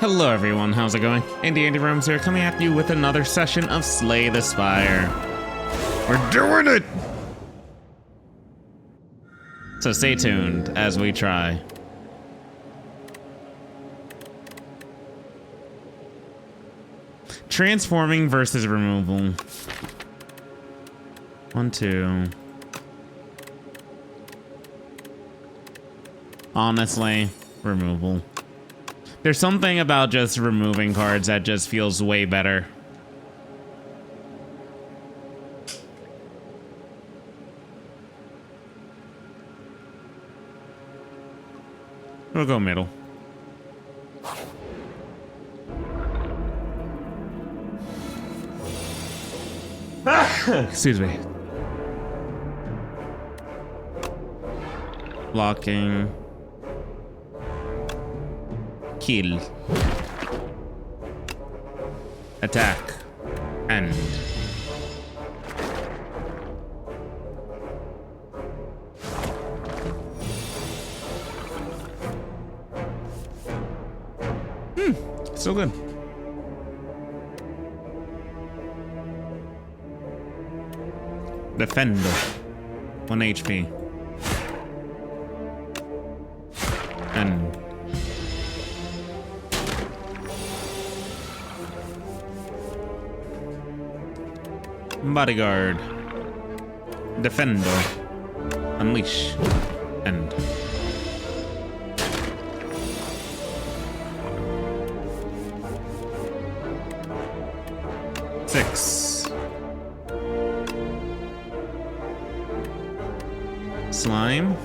Hello everyone, how's it going? Andy Rooms here, coming at you with another session of Slay the Spire. We're doing it! So stay tuned as we try. Transforming versus removal. 1, 2. Honestly, removal. There's something about just removing cards that just feels way better. We'll go middle. Excuse me. Blocking. Kill. Attack. End. Still good. Defender. 1 HP. End. Bodyguard. Defender. Unleash. End. Six. Slime.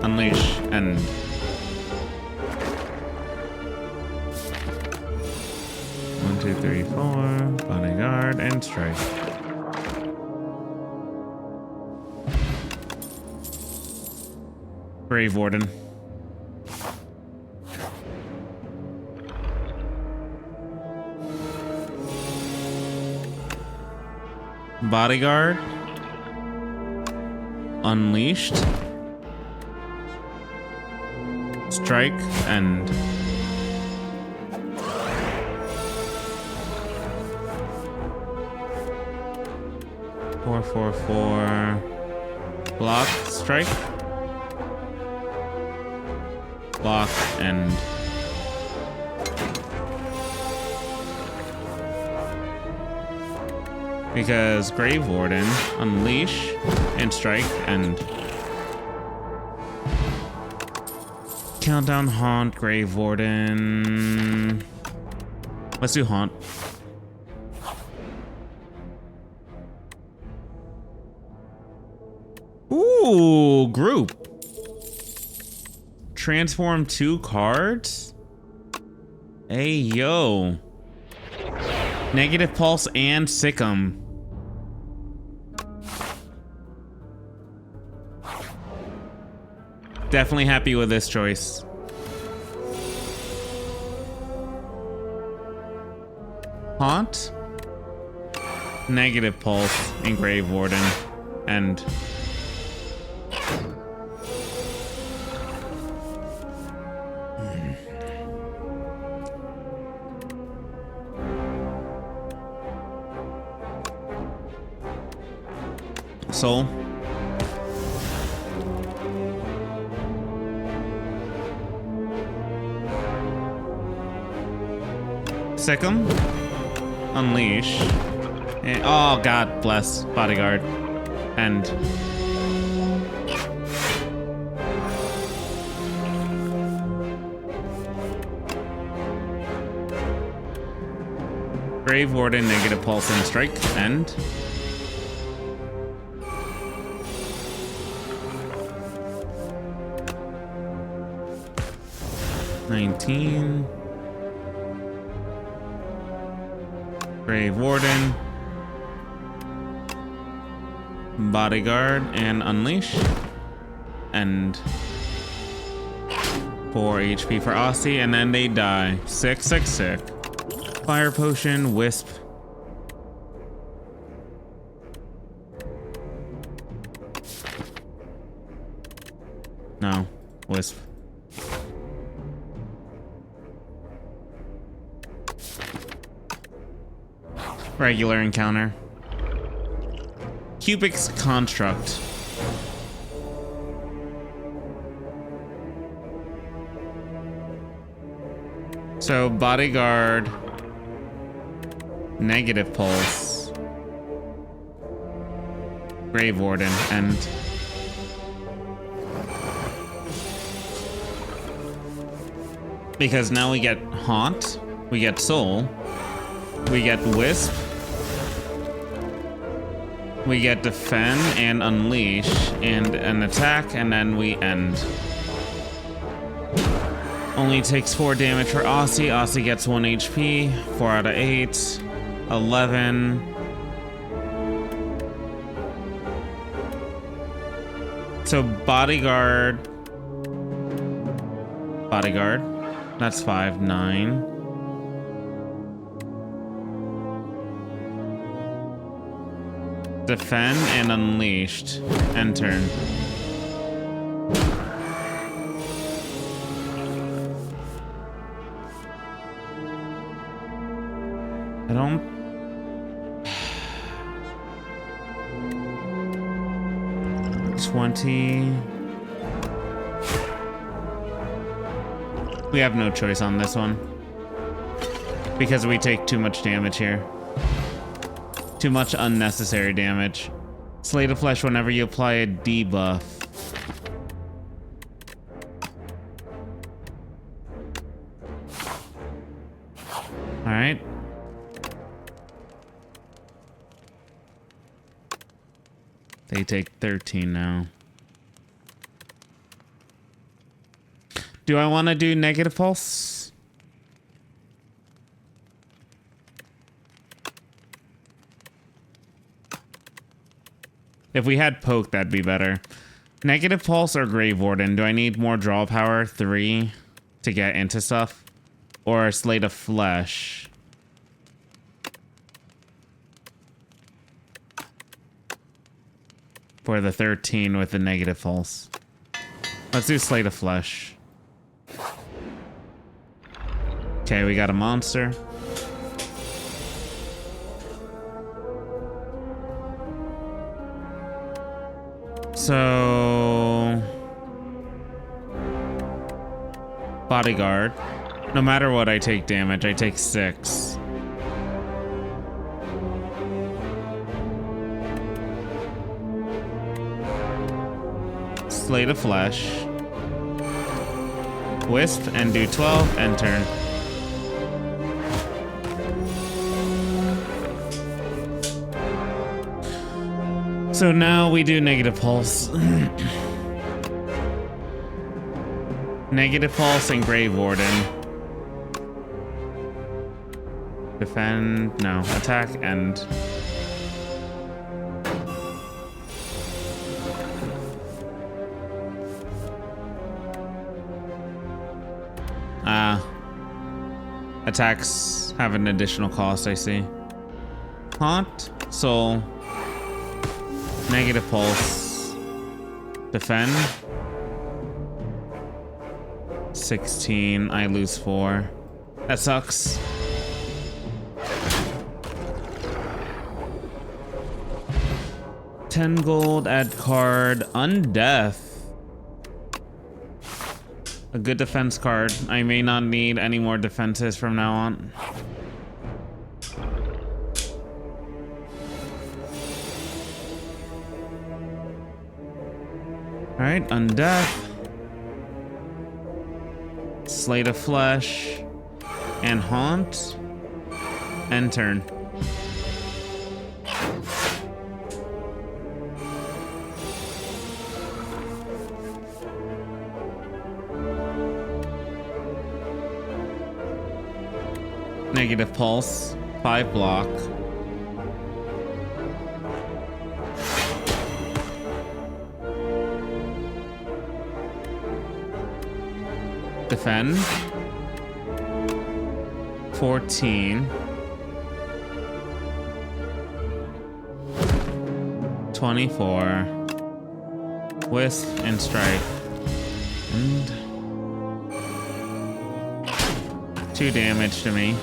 Unleash. End. One, two, three, four. Bodyguard and strike. Grave Warden. Bodyguard. Unleashed. Strike and 4, 4, 4. Block, strike. Block and because Grave Warden, unleash, and strike, and countdown, haunt, Grave Warden. Let's do haunt. Ooh, group. Transform 2 cards. Hey, yo. Negative Pulse and Sick'em. Definitely happy with this choice. Haunt, Negative Pulse, and Grave Warden, and Soul. Sick'em. Unleash. And, oh, God bless. Bodyguard. And Grave Warden, Negative Pulse, and strike. End. $19. Grave Warden, Bodyguard, and Unleash, and 4 HP for Aussie, and then they die. Sick, sick, sick. Fire Potion, Wisp. No, Wisp. Regular encounter. Cubic's Construct. So, Bodyguard, Negative Pulse, Grave Warden, and because now we get Haunt, we get Soul, we get Wisp, we get Defend and Unleash, and an attack, and then we end. Only takes 4 damage for Aussie. Aussie gets 1 HP, 4 out of 8, 11. So Bodyguard, that's 5, 9. Defend and Unleashed, end turn. I don't... 20... We have no choice on this one. Because we take too much damage here. Too much unnecessary damage. Slay the Flesh whenever you apply a debuff. Alright. They take 13 now. Do I want to do Negative Pulse? If we had Poke, that'd be better. Negative Pulse or Grave Warden? Do I need more draw power? 3 to get into stuff? Or Slay the Flesh? For the 13 with the Negative Pulse. Let's do Slay the Flesh. Okay, we got a monster. So... Bodyguard. No matter what I take damage, I take 6. Slay the Flesh. Wisp and do 12 and turn. So now we do Negative Pulse. Negative Pulse and Grave Warden. Defend, no, attack, end. Attacks have an additional cost, I see. Haunt, Soul, Negative Pulse, Defend. 16, I lose 4. That sucks. $10 gold, add card, Undeath. A good defense card. I may not need any more defenses from now on. Alright, Undeath. Slay the Flesh. And Haunt. End turn. Negative Pulse, 5 block. Defend. 14. 24. Wisp and Strike. And 2 damage to me.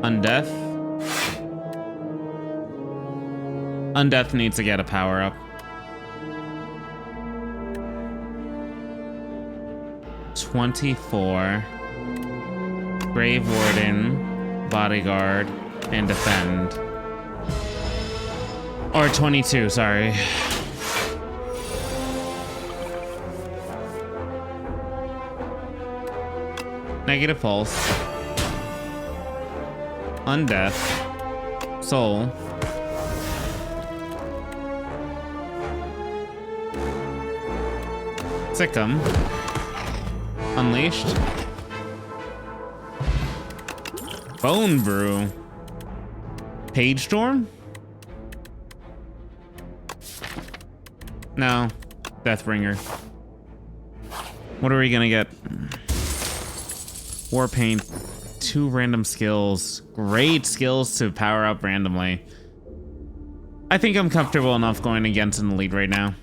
Undeath. Undeath needs to get a power up. 24. Grave Warden, Bodyguard, and Defend. Or 22, sorry. Negative Pulse. Undeath. Soul. Sikkim. Unleashed. Bone Brew. Page Storm? No. Deathbringer. What are we gonna get? War Paint. 2 random skills. Great skills to power up randomly. I think I'm comfortable enough going against an elite right now.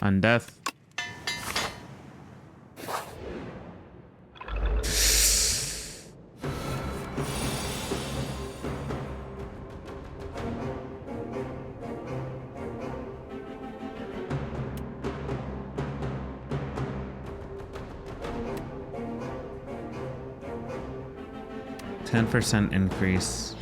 Undeath. %10 increase.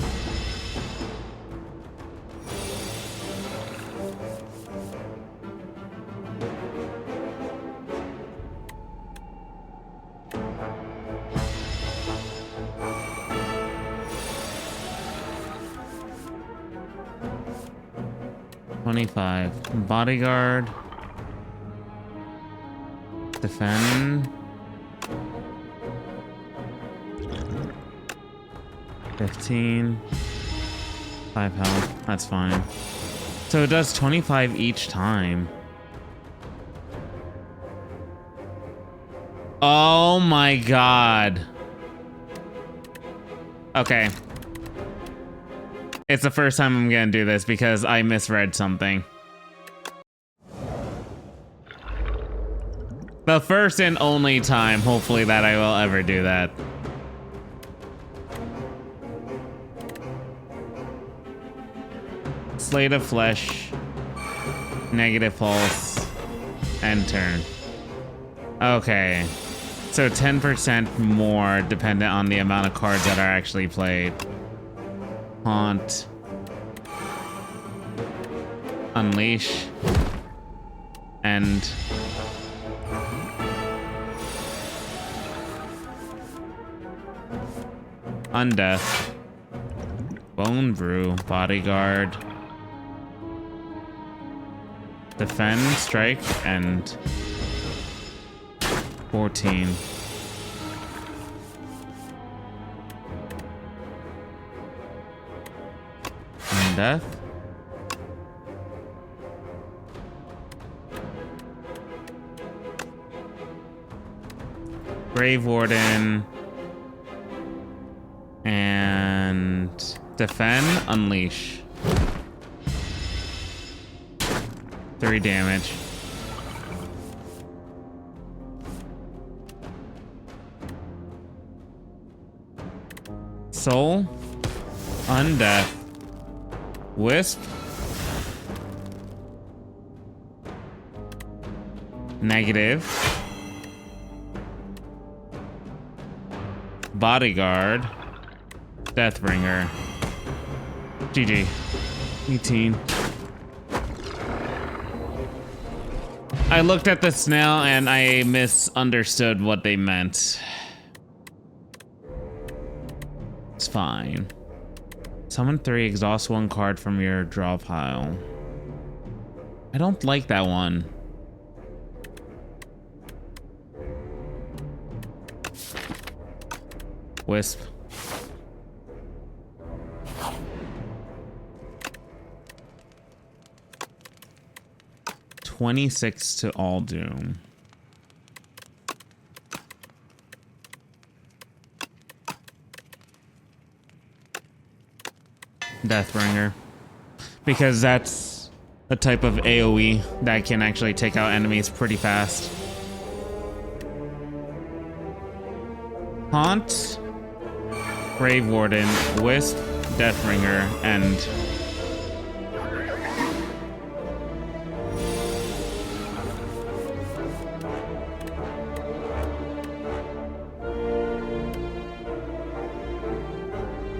Bodyguard. Defend. 15. 5 health. That's fine. So it does 25 each time. Oh my god. Okay. It's the first time I'm gonna do this because I misread something. The first and only time, hopefully, that I will ever do that. Slate of Flesh, Negative Pulse, and turn. Okay. So 10% more dependent on the amount of cards that are actually played. Haunt. Unleash. And Undeath. Bone Brew. Bodyguard. Defend, strike, and 14. Undeath. Grave Warden. And defend, unleash. 3 damage. Soul. Undeath. Wisp. Negative. Bodyguard. Deathbringer. GG. 18. I looked at the snail and I misunderstood what they meant. It's fine. Summon 3, exhaust 1 card from your draw pile. I don't like that one. Wisp. $26 to all doom. Deathbringer. Because that's a type of AoE that can actually take out enemies pretty fast. Haunt, Grave Warden, Wisp, Deathbringer, and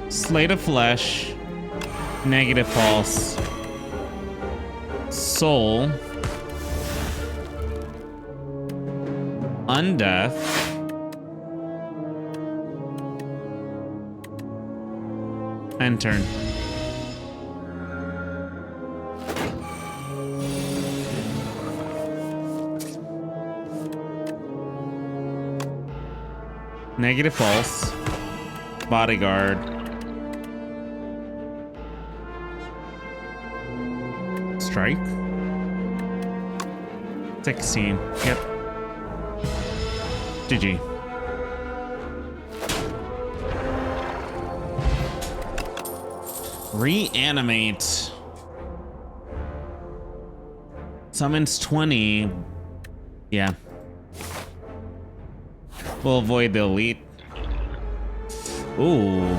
Slate of Flesh, Negative Pulse, Soul, Undeath, and turn. Negative Pulse, Bodyguard, Strike, 16. Yep. GG. Reanimate. Summons 20. Yeah. We'll avoid the elite. Ooh.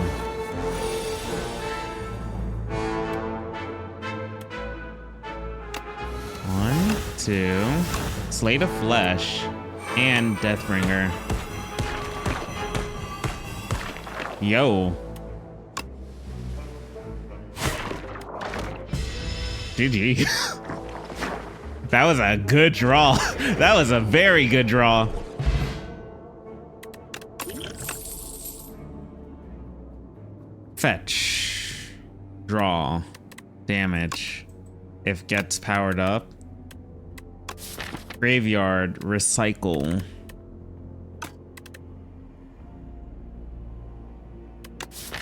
One, two. Slate of Flesh and Deathbringer. Yo. GG. That was a good draw. That was a very good draw. Fetch. Draw. Damage. If gets powered up. Graveyard. Recycle.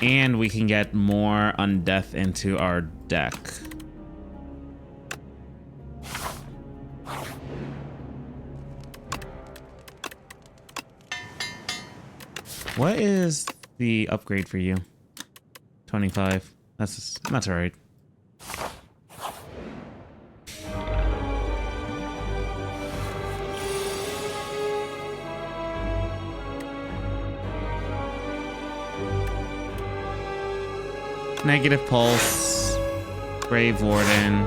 And we can get more Undeath into our deck. What is the upgrade for you? 25. That's all right. Negative Pulse, Grave Warden.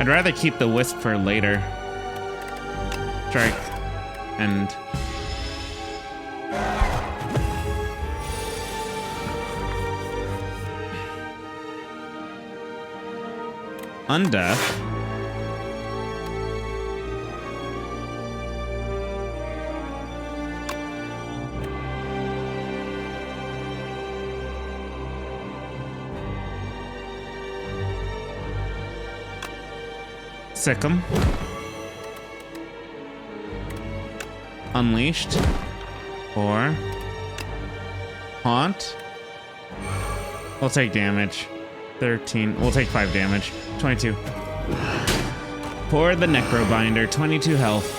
I'd rather keep the Wisp for later. Strike and Undeath. Sick'em. Unleashed. Or Haunt. We'll take damage. 13. We'll take 5 damage. 22. Pour the Necrobinder. 22 health.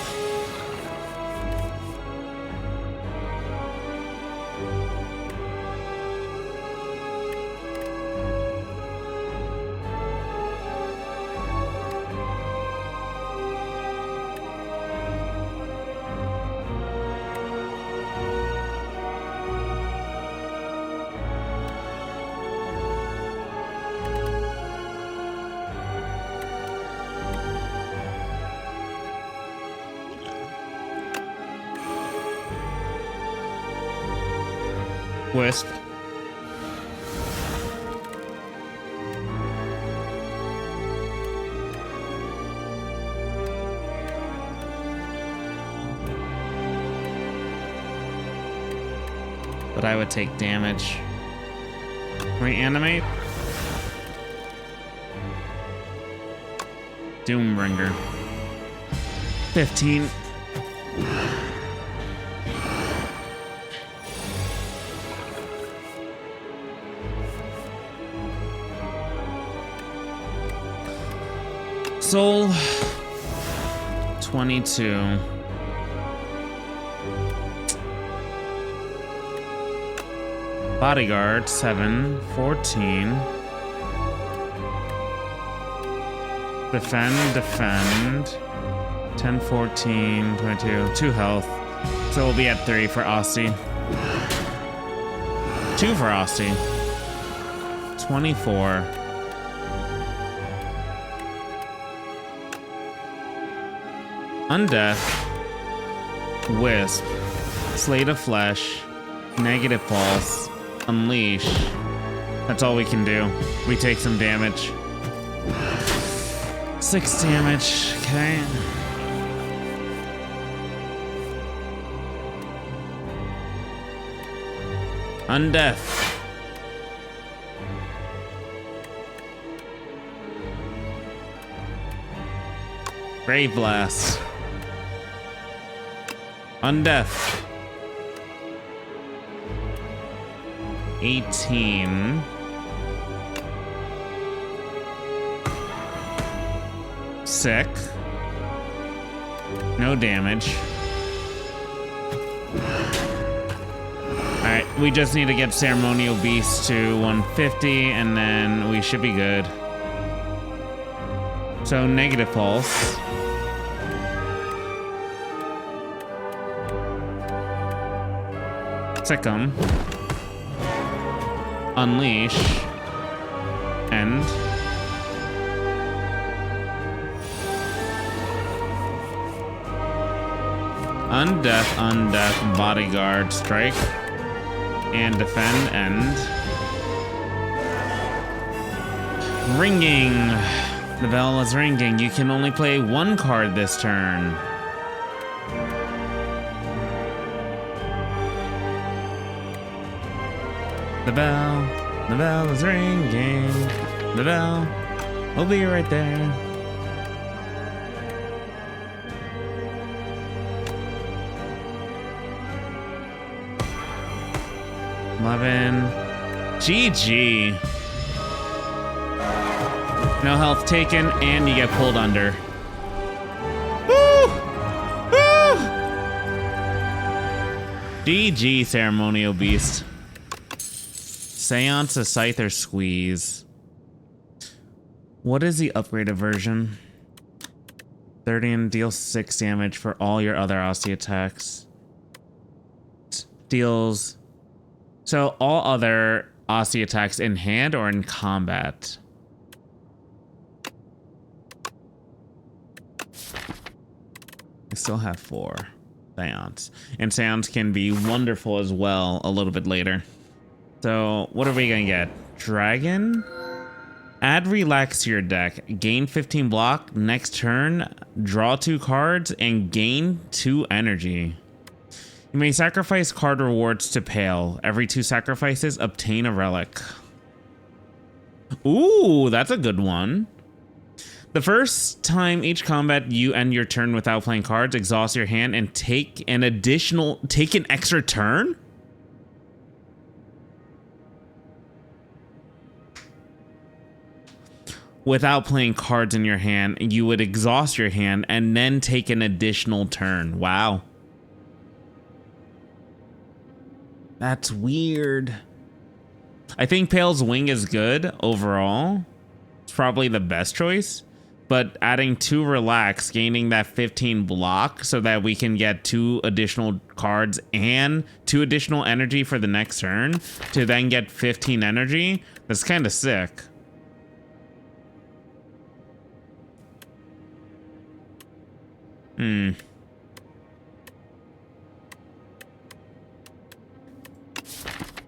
Wisp. But I would take damage. Reanimate. Doombringer. 15. Soul, 22. Bodyguard, 7, 14. Defend. 10, 14, 22. 2 health. So we'll be at 3 for Aussie. 2 for Aussie. 24. Undeath. Wisp. Slate of Flesh. Negative Pulse. Unleash. That's all we can do. We take some damage. 6 damage. Okay. Undeath. Brave Blast. Undeath. 18. Sick. No damage. Alright, we just need to get Ceremonial Beast to 150 and then we should be good. So negative pulse. Sick 'em. Unleash. End. Undeath, bodyguard, strike. And defend, end. Ringing. The bell is ringing. You can only play 1 card this turn. The bell is ringing. The bell will be right there. GG. No health taken, and you get pulled under. Woo! Woo! GG, Ceremonial Beast. Seance, a Scyther, Squeeze. What is the upgraded version? 30 and deals 6 damage for all your other Aussie attacks. Deals... So all other Aussie attacks in hand or in combat? I still have 4. Seance. And Seance can be wonderful as well a little bit later. So what are we gonna get? Dragon? Add Relax to your deck. Gain 15 block. Next turn, draw 2 cards and gain 2 energy. You may sacrifice card rewards to Pale. Every 2 sacrifices, obtain a relic. Ooh, that's a good one. The first time each combat you end your turn without playing cards, exhaust your hand and take an extra turn? Without playing cards in your hand, you would exhaust your hand and then take an additional turn. Wow. That's weird. I think Pale's Wing is good overall. It's probably the best choice. But adding 2 Relax, gaining that 15 block so that we can get 2 additional cards and 2 additional energy for the next turn to then get 15 energy, that's kind of sick.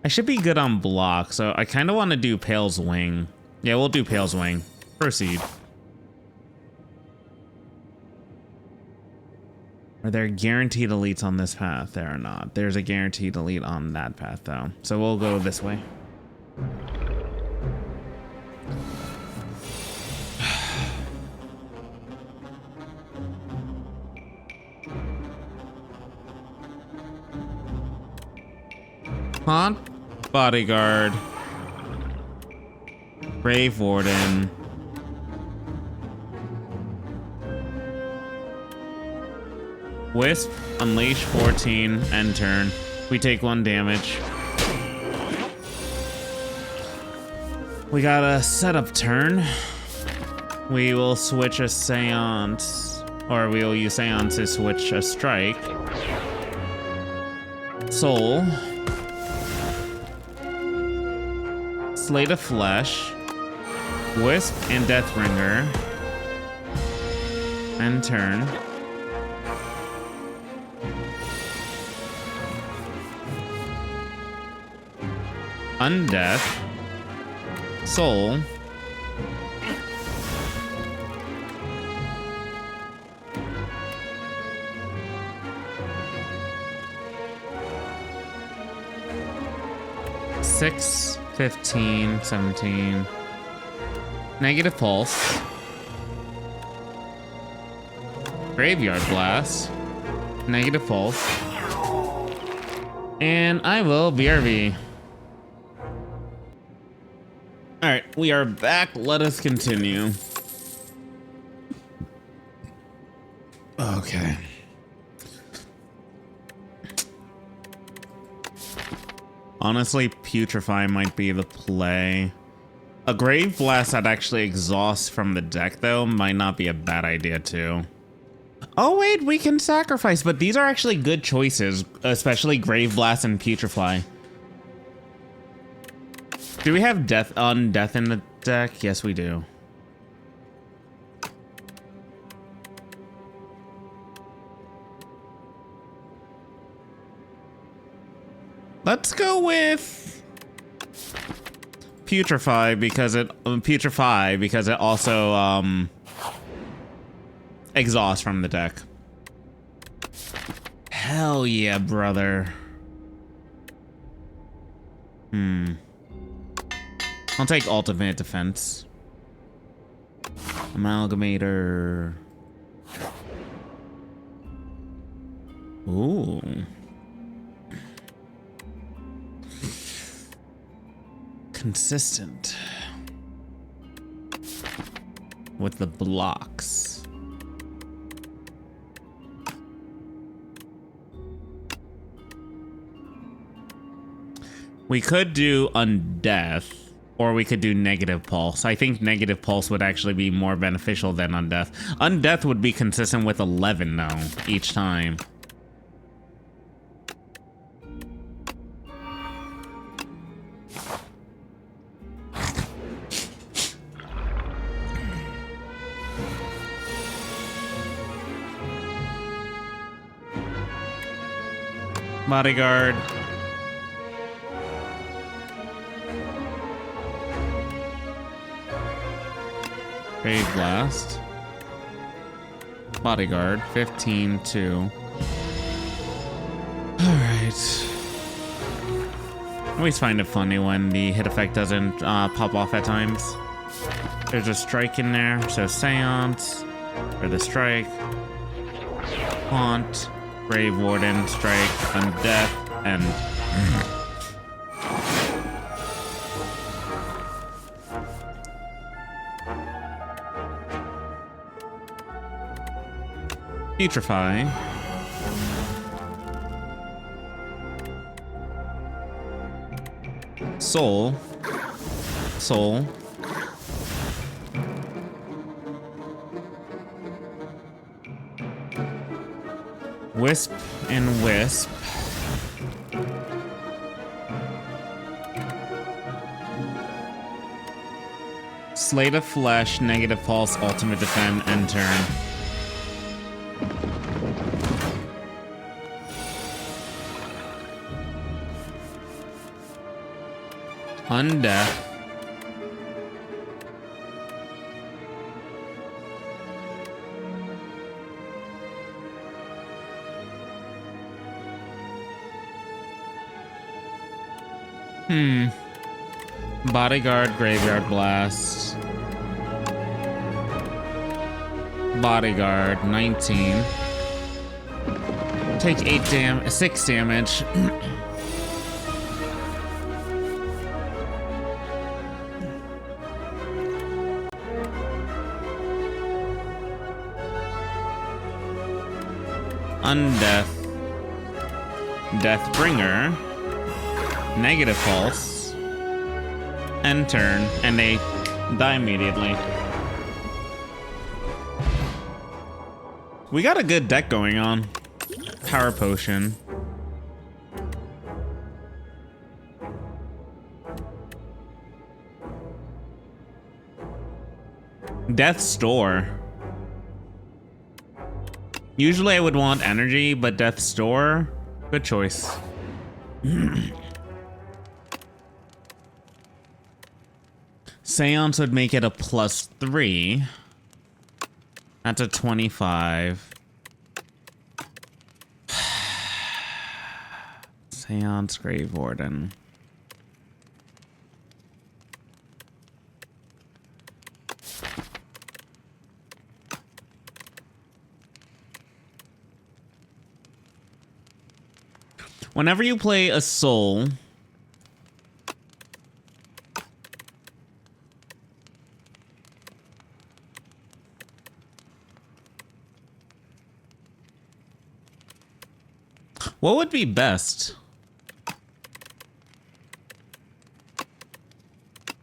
I should be good on block, so I kind of want to do Pale's Wing. Yeah, we'll do Pale's Wing. Proceed. Are there guaranteed elites on this path? There are not. There's a guaranteed elite on that path, though. So we'll go this way. Haunt, Bodyguard, Brave Warden, Wisp, unleash 14, end turn. We take 1 damage. We got a setup turn. We will switch a Seance, or we will use Seance to switch a Strike. Soul. Slate of Flesh. Wisp and Deathbringer. End turn. Undeath. Soul. Six, 15, 17. Negative Pulse. Graveyard Blast. Negative Pulse. And I will BRB. Alright, we are back. Let us continue. Okay. Honestly, Putrefy might be the play. A Grave Blast that actually exhausts from the deck, though, might not be a bad idea, too. Oh, wait, we can sacrifice, but these are actually good choices, especially Grave Blast and Putrefy. Do we have Death in the deck? Yes, we do. Let's go with Putrefy because it also exhausts from the deck. Hell yeah, brother. I'll take Ultimate Defense. Amalgamator. Ooh. Consistent. With the blocks. We could do Undeath. Or we could do Negative Pulse. I think Negative Pulse would actually be more beneficial than Undeath. Undeath would be consistent with 11, though, each time. Bodyguard. Grave Blast. Bodyguard. 15-2. Alright. Always find it funny when the hit effect doesn't pop off at times. There's a strike in there, so Seance. Or the strike. Haunt. Grave Warden. Strike. Undeath. And... Putrefy. Soul. Soul. Wisp and Wisp. Slate of Flesh, Negative Pulse, Ultimate Defend, end turn. Undeath. Bodyguard, Graveyard Blast. Bodyguard, 19. Take 6 damage. Undeath, Deathbringer, Negative Pulse, end turn, and they die immediately. We got a good deck going on. Power Potion. Death's Store. Usually I would want energy, but Death's Store, good choice. Seance would make it a +3. That's a 25. Seance Grave Warden. Whenever you play a soul, what would be best?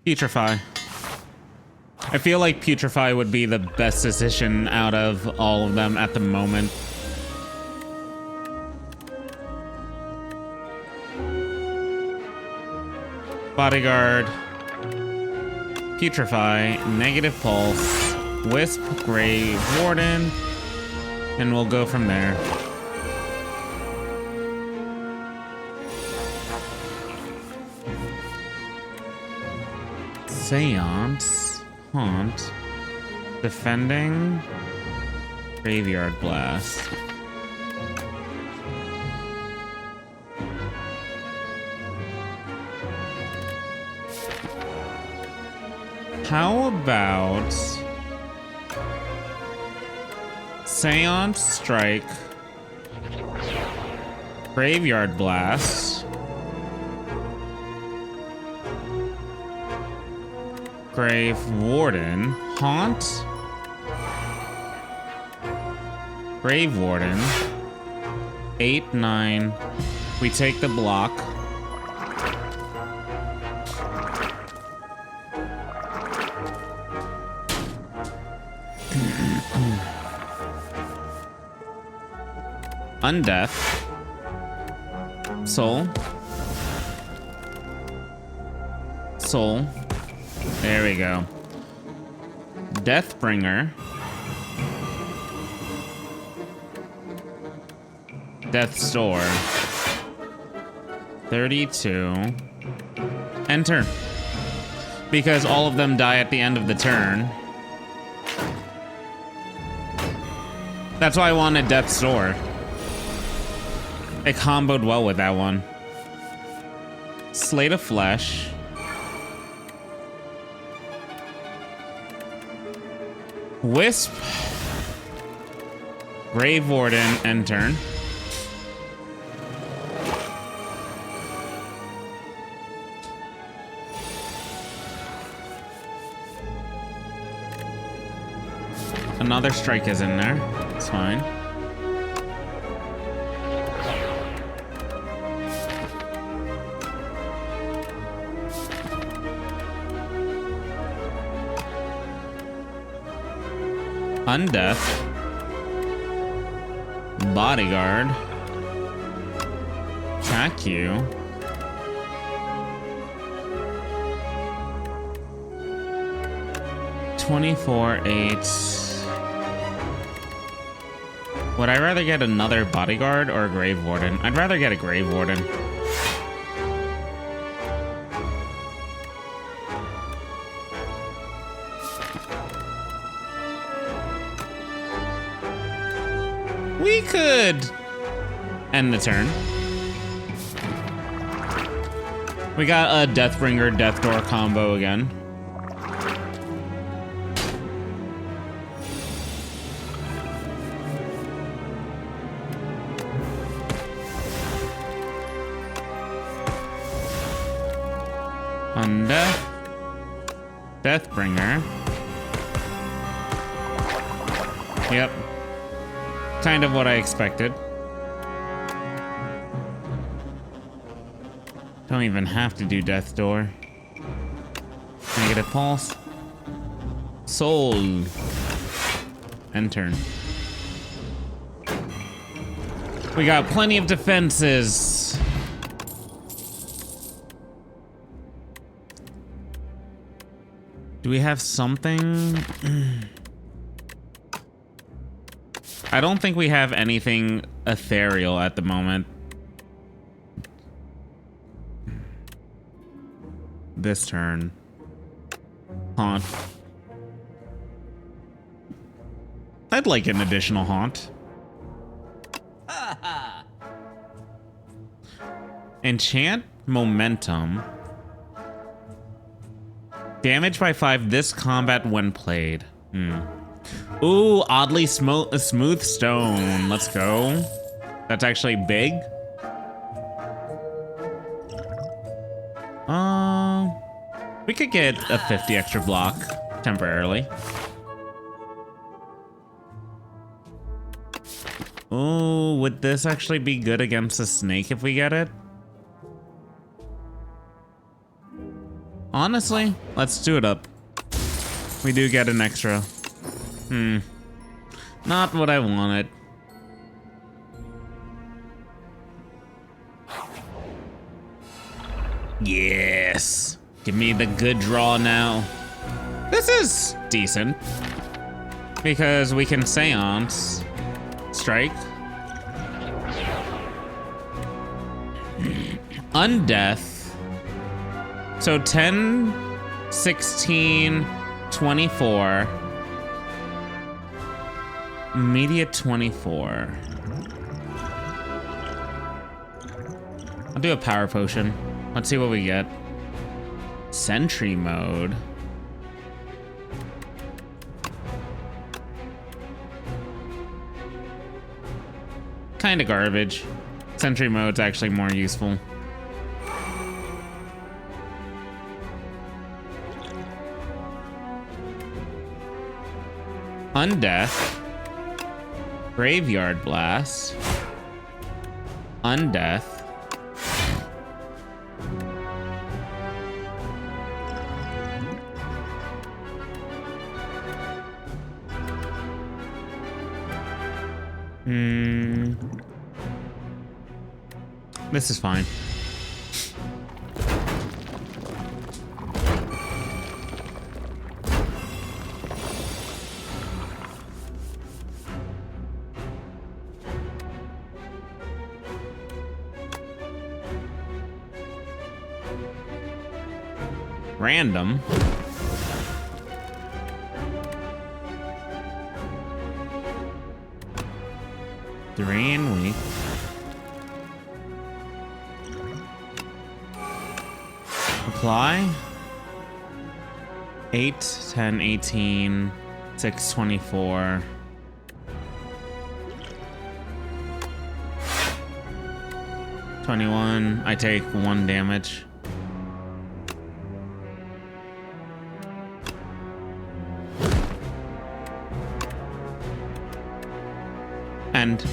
Putrefy. I feel like Putrefy would be the best decision out of all of them at the moment. Bodyguard, Putrefy, Negative Pulse, Wisp, Grave Warden, and we'll go from there. Seance, Haunt, Defending, Graveyard Blast. How about Seance Strike, Graveyard Blast, Grave Warden, Haunt, Grave Warden, 8, 9. We take the block. Undeath, Soul, Soul, there we go. Deathbringer, Death's Store, 32, enter, because all of them die at the end of the turn. That's why I wanted Death's Store. It comboed well with that one. Slate of Flesh. Wisp. Grave Warden, end turn. Another strike is in there. It's fine. Undeath, Bodyguard, attack you, $24.8. Would I rather get another Bodyguard or a Grave Warden? I'd rather get a Grave Warden. We could end the turn. We got a Deathbringer, Death Door combo again. Undeath, Deathbringer. Yep. Kind of what I expected. Don't even have to do Death Door. Negative pulse. Soul. End turn. We got plenty of defenses. Do we have something? I don't think we have anything ethereal at the moment. This turn. Haunt. I'd like an additional haunt. Enchant momentum. Damage by 5 this combat when played. Ooh, oddly smooth stone. Let's go. That's actually big. We could get a 50 extra block temporarily. Ooh, would this actually be good against a snake if we get it? Honestly, let's do it up. We do get an extra. Not what I wanted. Yes. Give me the good draw now. This is decent. Because we can Seance. Strike. Undeath. So 10, 16, 24. Immediate 24. I'll do a power potion. Let's see what we get. Sentry mode. Kinda garbage. Sentry mode's actually more useful. Undeath. Graveyard Blast. Undeath. This is fine. Random. Drain weak. Apply. 8, 10, 18, 6, 24. I take 1 damage. And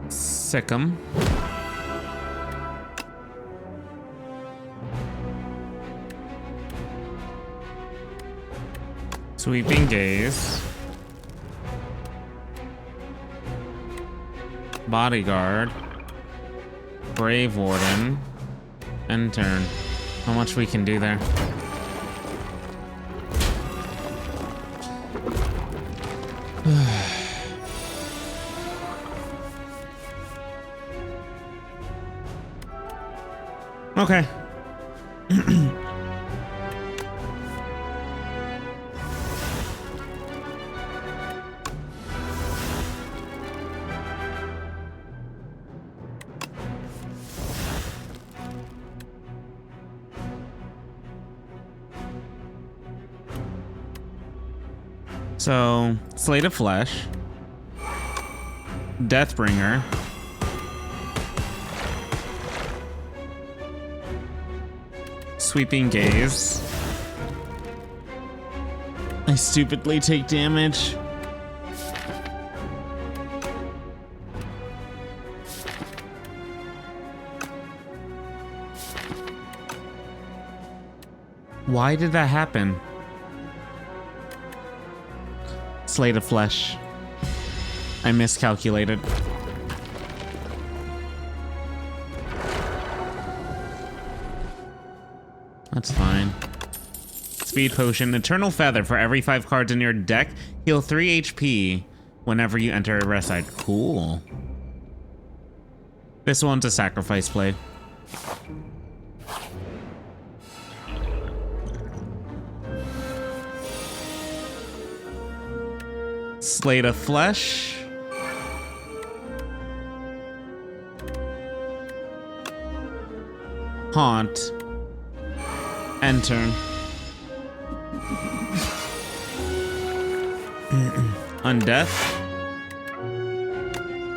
sick 'em. Sweeping Gaze. Bodyguard. Brave Warden. End turn. How much we can do there? Okay. So, Slate of Flesh, Deathbringer, Sweeping Gaze. I stupidly take damage. Why did that happen? Slate of Flesh. I miscalculated. That's fine. Speed Potion. Eternal Feather. For every 5 cards in your deck, heal 3 HP whenever you enter a rest side. Cool. This one's a sacrifice play. Slate of Flesh. Haunt. Enter. Undeath.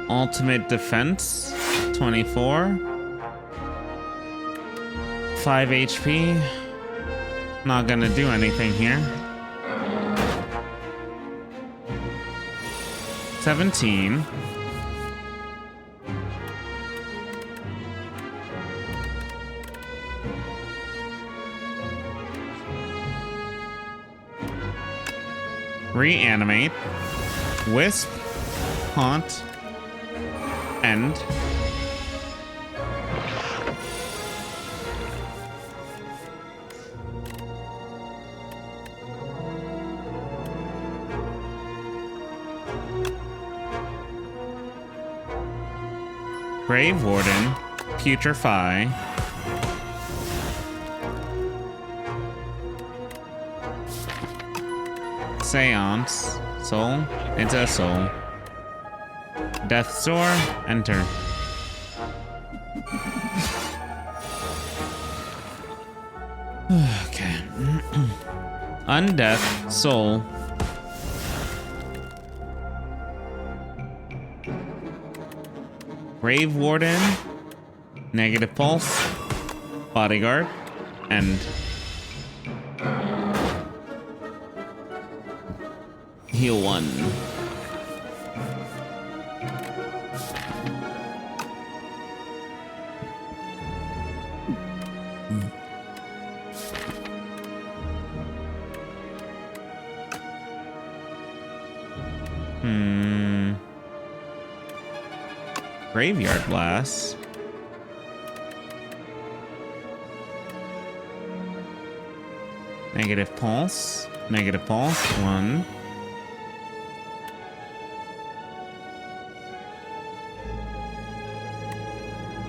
Ultimate Defense. 24. 5 HP. Not gonna do anything here. 17. Reanimate. Wisp. Haunt. End. Grave Warden, Putrefy, Seance, Soul, into a Soul, Death's Door, Enter. Okay. Undeath, Soul. Grave Warden, Negative Pulse, Bodyguard, and heal 1. Graveyard Blast. Negative Pulse. Negative Pulse. 1.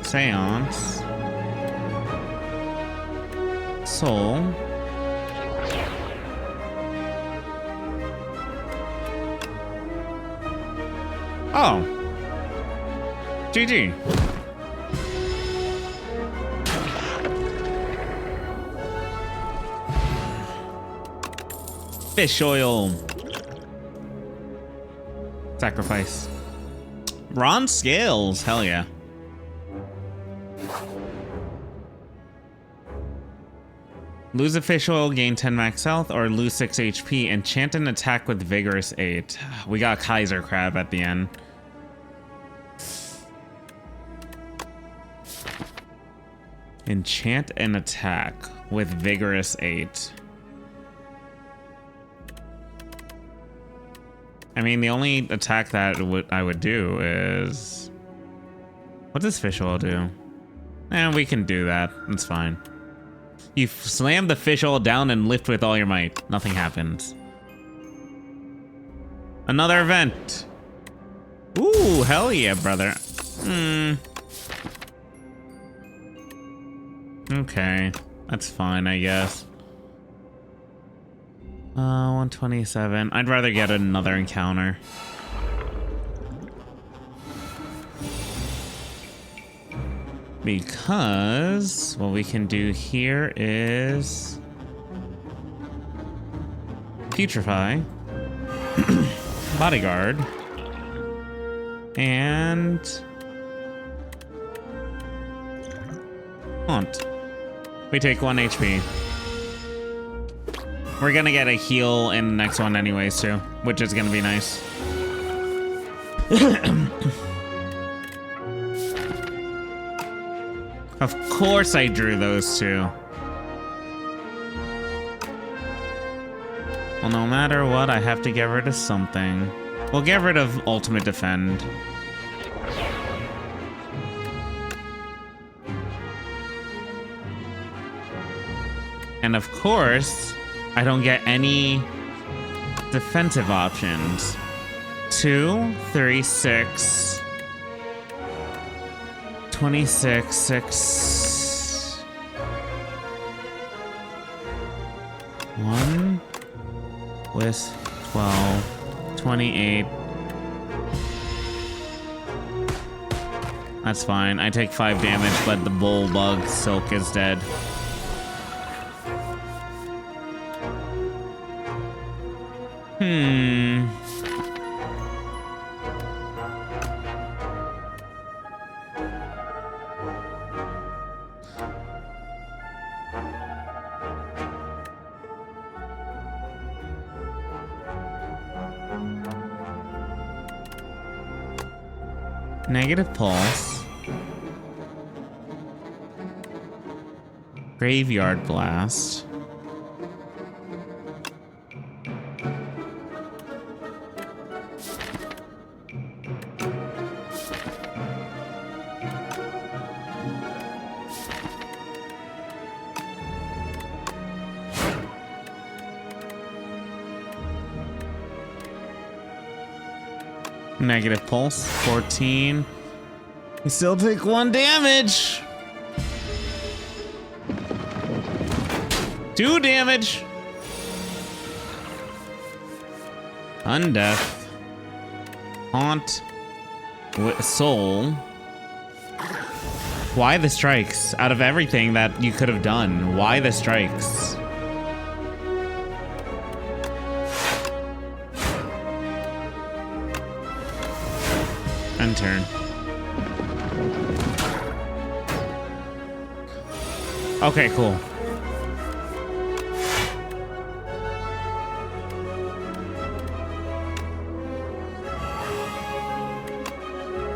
Seance. Soul. Oh. GG. Fish oil. Sacrifice. Bronze scales. Hell yeah. Lose a fish oil, gain 10 max health, or lose 6 HP. Enchant an attack with Vigorous 8. We got Kaiser Crab at the end. Enchant an attack with Vigorous 8. I mean, the only attack that I would do is... What does fish oil do? We can do that. That's fine. You slam the fish oil down and lift with all your might. Nothing happens. Another event. Ooh, hell yeah, brother. Okay, that's fine, I guess. 127. I'd rather get another encounter. Because what we can do here is Putrefy. Bodyguard. And Haunt. We take 1 HP. We're gonna get a heal in the next one anyways too, which is gonna be nice. Of course I drew those two. Well, no matter what, I have to get rid of something. We'll get rid of Ultimate Defend. And of course, I don't get any defensive options. 2, 3, 6, 26, 6, 1 with 12, 28. That's fine. I take 5 damage, but the bull bug silk is dead. Negative Pulse. Graveyard Blast. Negative Pulse, 14. We still take 1 damage. 2 damage. Undeath. Haunt. Soul. Why the strikes? Out of everything that you could have done, why the strikes? Turn. Okay, cool.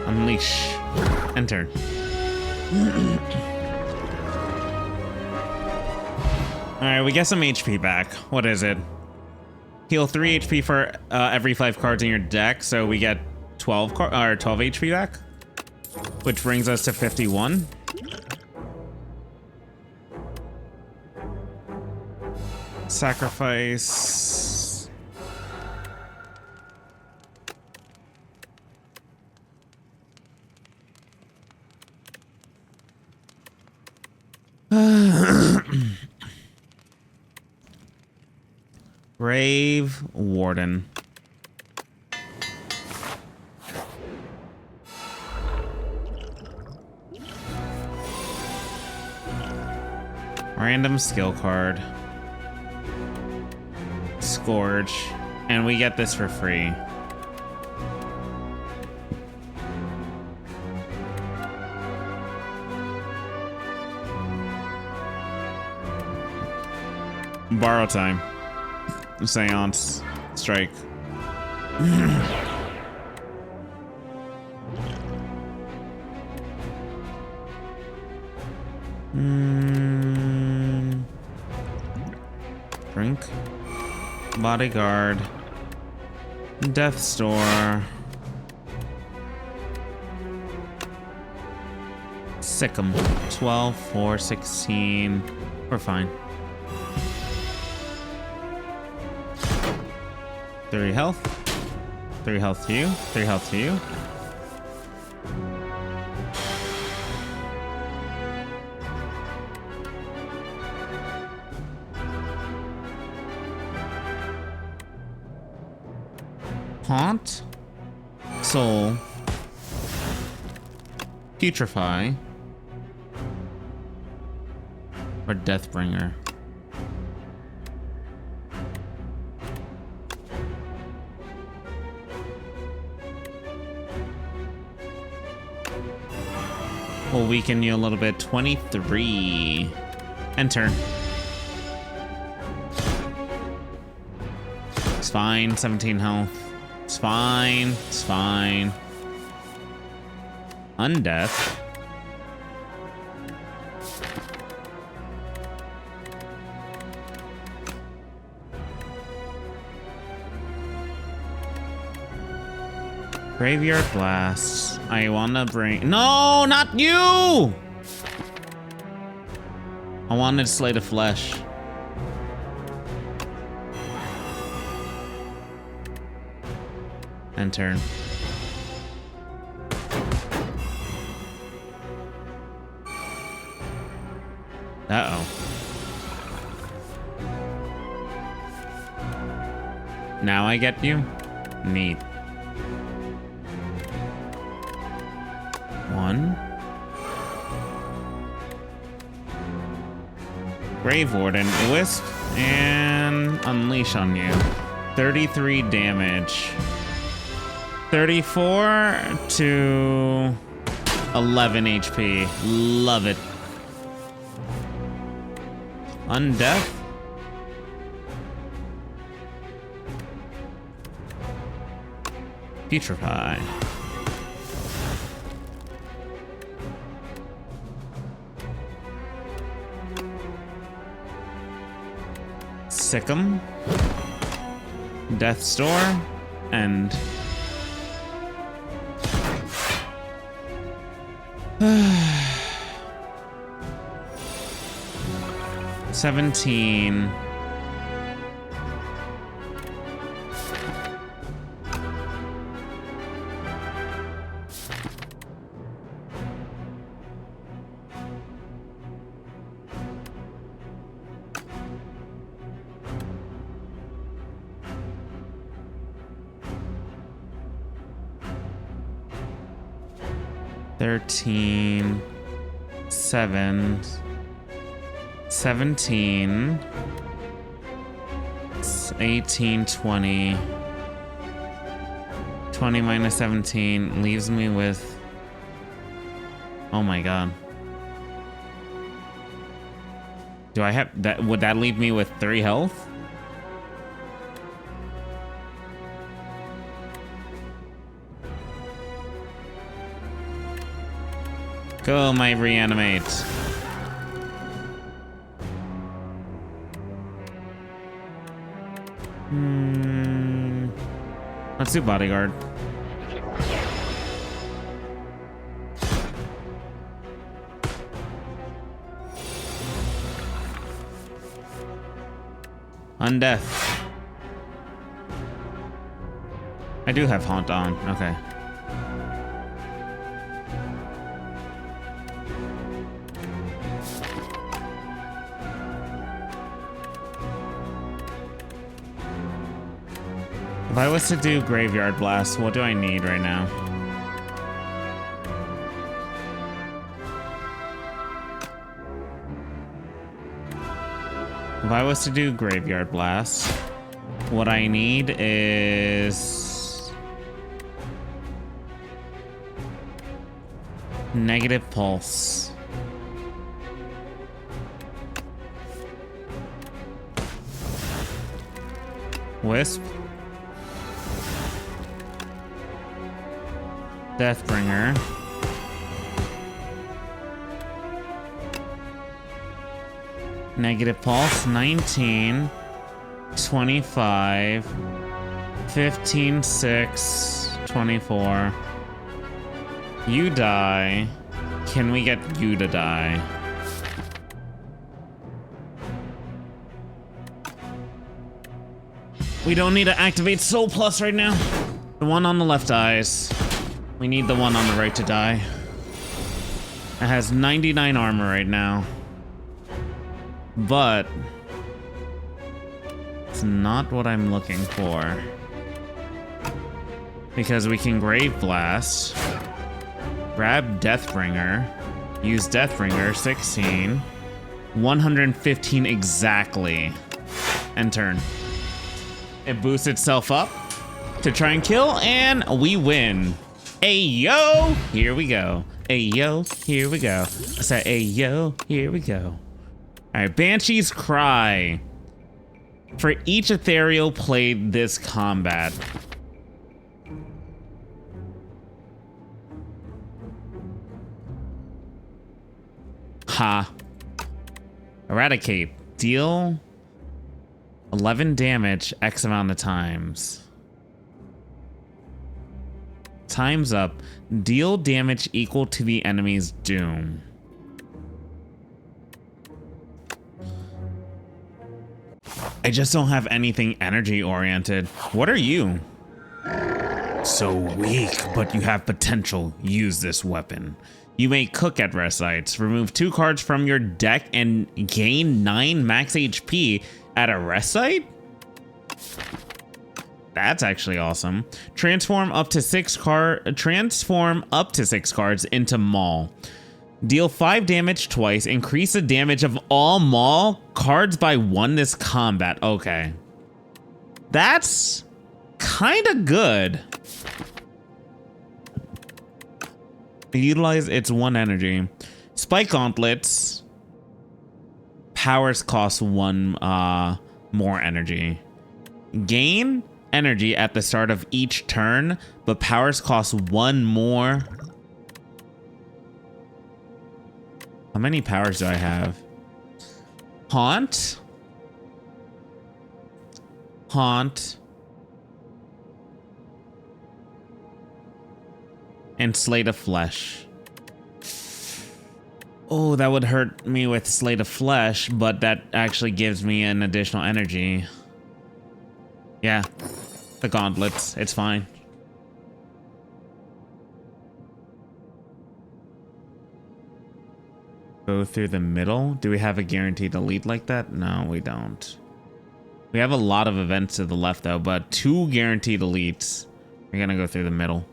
Unleash. Enter. Alright, we get some HP back. What is it? Heal 3 HP for every 5 cards in your deck, so we get 12 HP back, which brings us to 51. Sacrifice. Grave Warden. Random skill card. Scourge. And we get this for free. Borrow time. Seance. Strike. Drink. Bodyguard. Death Store. Sick'em. 12, 4, 16. We're fine. 3 health. 3 health to you. 3 health to you. Haunt. Soul. Putrefy. Or Deathbringer. We'll weaken you a little bit. 23. Enter. It's fine. 17 health. It's fine. It's fine. Undeath. Graveyard Blast. I wanna bring... No, not you! I wanted Slate of Flesh. End turn. Uh-oh. Now I get you? Neat. 1. Grave Warden, Wisp, and Unleash on you. 33 damage. 34 to 11 HP. Love it. Undeath. Putrefy. Sick'em. Death Store. And... 17. $13, 7, 17, 18, 20. 20 minus 17 leaves me with... Oh my god. Do I have that? Would that leave me with 3 health? Go, my reanimate. Let's do bodyguard. Undeath. I do have Haunt on. Okay. If I was to do Graveyard Blast, what do I need right now? If I was to do Graveyard Blast, what I need is... Negative Pulse. Wisp. Deathbringer. Negative Pulse. 19. 25. 15, 6. 24. You die. Can we get you to die? We don't need to activate Soul Plus right now. The one on the left dies. We need the one on the right to die. It has 99 armor right now. But it's not what I'm looking for. Because we can Grave Blast, grab Deathbringer, use Deathbringer, 16, 115 exactly, and turn. It boosts itself up to try and kill, and we win. Hey, yo! Here we go. Hey, yo, here we go. I said, hey, yo, here we go. All right, Banshee's Cry. For each ethereal played this combat. Ha. Eradicate. Deal 11 damage X amount of times. Time's up. Deal damage equal to the enemy's doom. I just don't have anything energy oriented. What are you? So weak, but you have potential. Use this weapon. You may cook at rest sites. Remove 2 cards from your deck and gain 9 max HP at a rest site? That's actually awesome. Transform up to 6 cards into Maul. Deal 5 damage twice. Increase the damage of all Maul cards by 1 this combat. Okay. That's kind of good. Utilize its 1 energy. Spike Gauntlets. Powers cost 1 more energy. Gain energy at the start of each turn, but powers cost 1 more. How many powers do I have? Haunt. And Slate of Flesh. Oh, that would hurt me with Slate of Flesh, but that actually gives me an additional energy. Yeah, the gauntlets, it's fine. Go through the middle? Do we have a guaranteed elite like that? No, we don't. We have a lot of events to the left though, but 2 guaranteed elites. We're gonna go through the middle.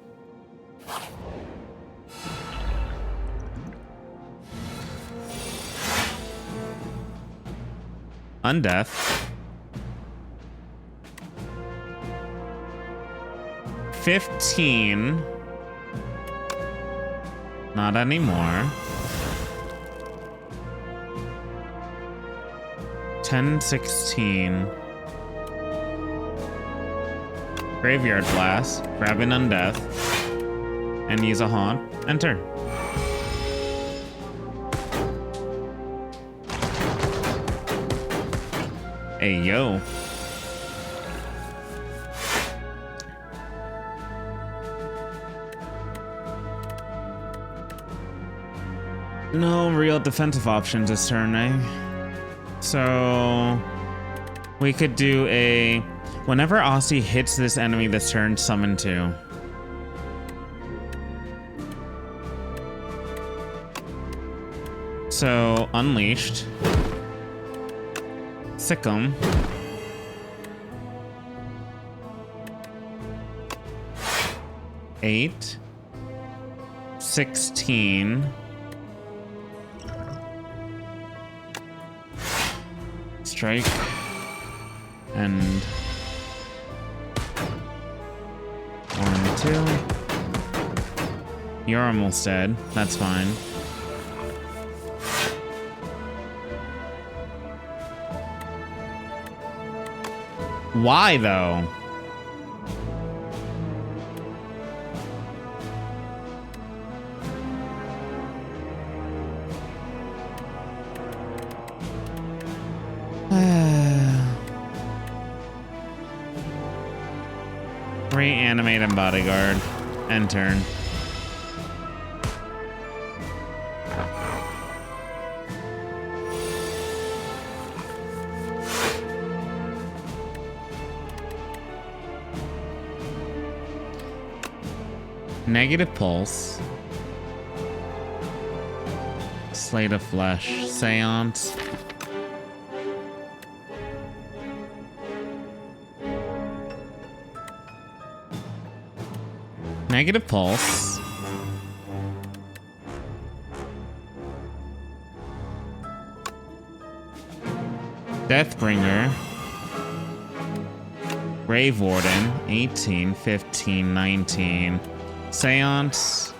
Undeath. 15. Not anymore. 10, 16. Graveyard Blast. Grab an Undeath. And use a Haunt. Enter. Hey, yo. No real defensive options this turn, eh? So we could do a whenever Aussie hits this enemy this turn, summon 2. So Unleashed. Sick'em. Eight. 16. Strike. And 1, 2. You're almost dead. That's fine. Why though? Reanimate and bodyguard. End turn. Negative Pulse. Slate of Flesh. Seance. Negative Pulse. Deathbringer. Grave Warden. 18, 15, 19. Seance.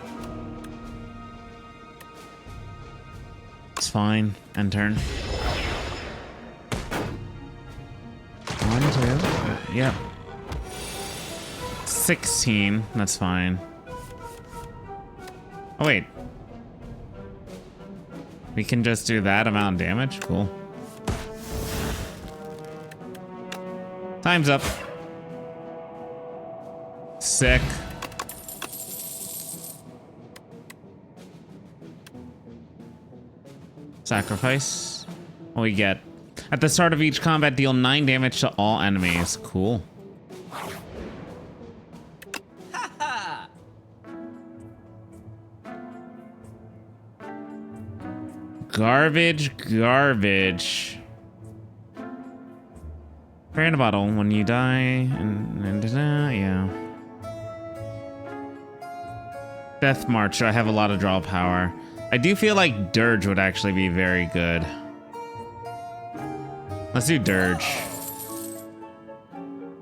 fine. End turn. 1, 2. Yep. 16. That's fine. Oh, wait. We can just do that amount of damage? Cool. Time's up. Sick. Sacrifice. What we get? At the start of each combat, deal 9 damage to all enemies. Cool. Garbage, garbage. Prayer in a bottle. When you die, and yeah. Death March. I have a lot of draw power. I do feel like Dirge would actually be very good. Let's do Dirge.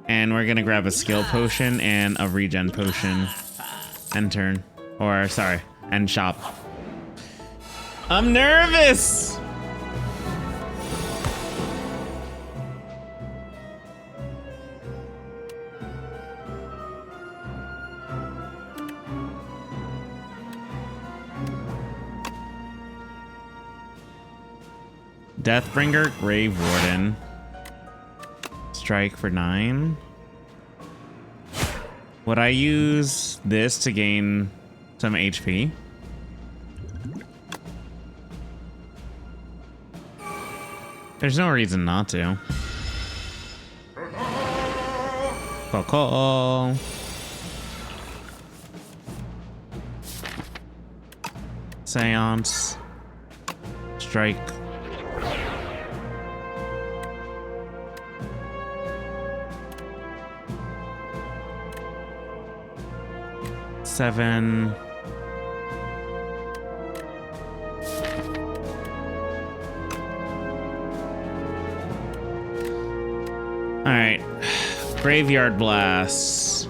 And we're gonna grab a skill potion and a regen potion. End turn. Or, sorry, end shop. I'm nervous! Deathbringer, Grave Warden. Strike for 9. Would I use this to gain some HP? There's no reason not to. Call. Seance. Strike. Seven. All right, Graveyard Blasts.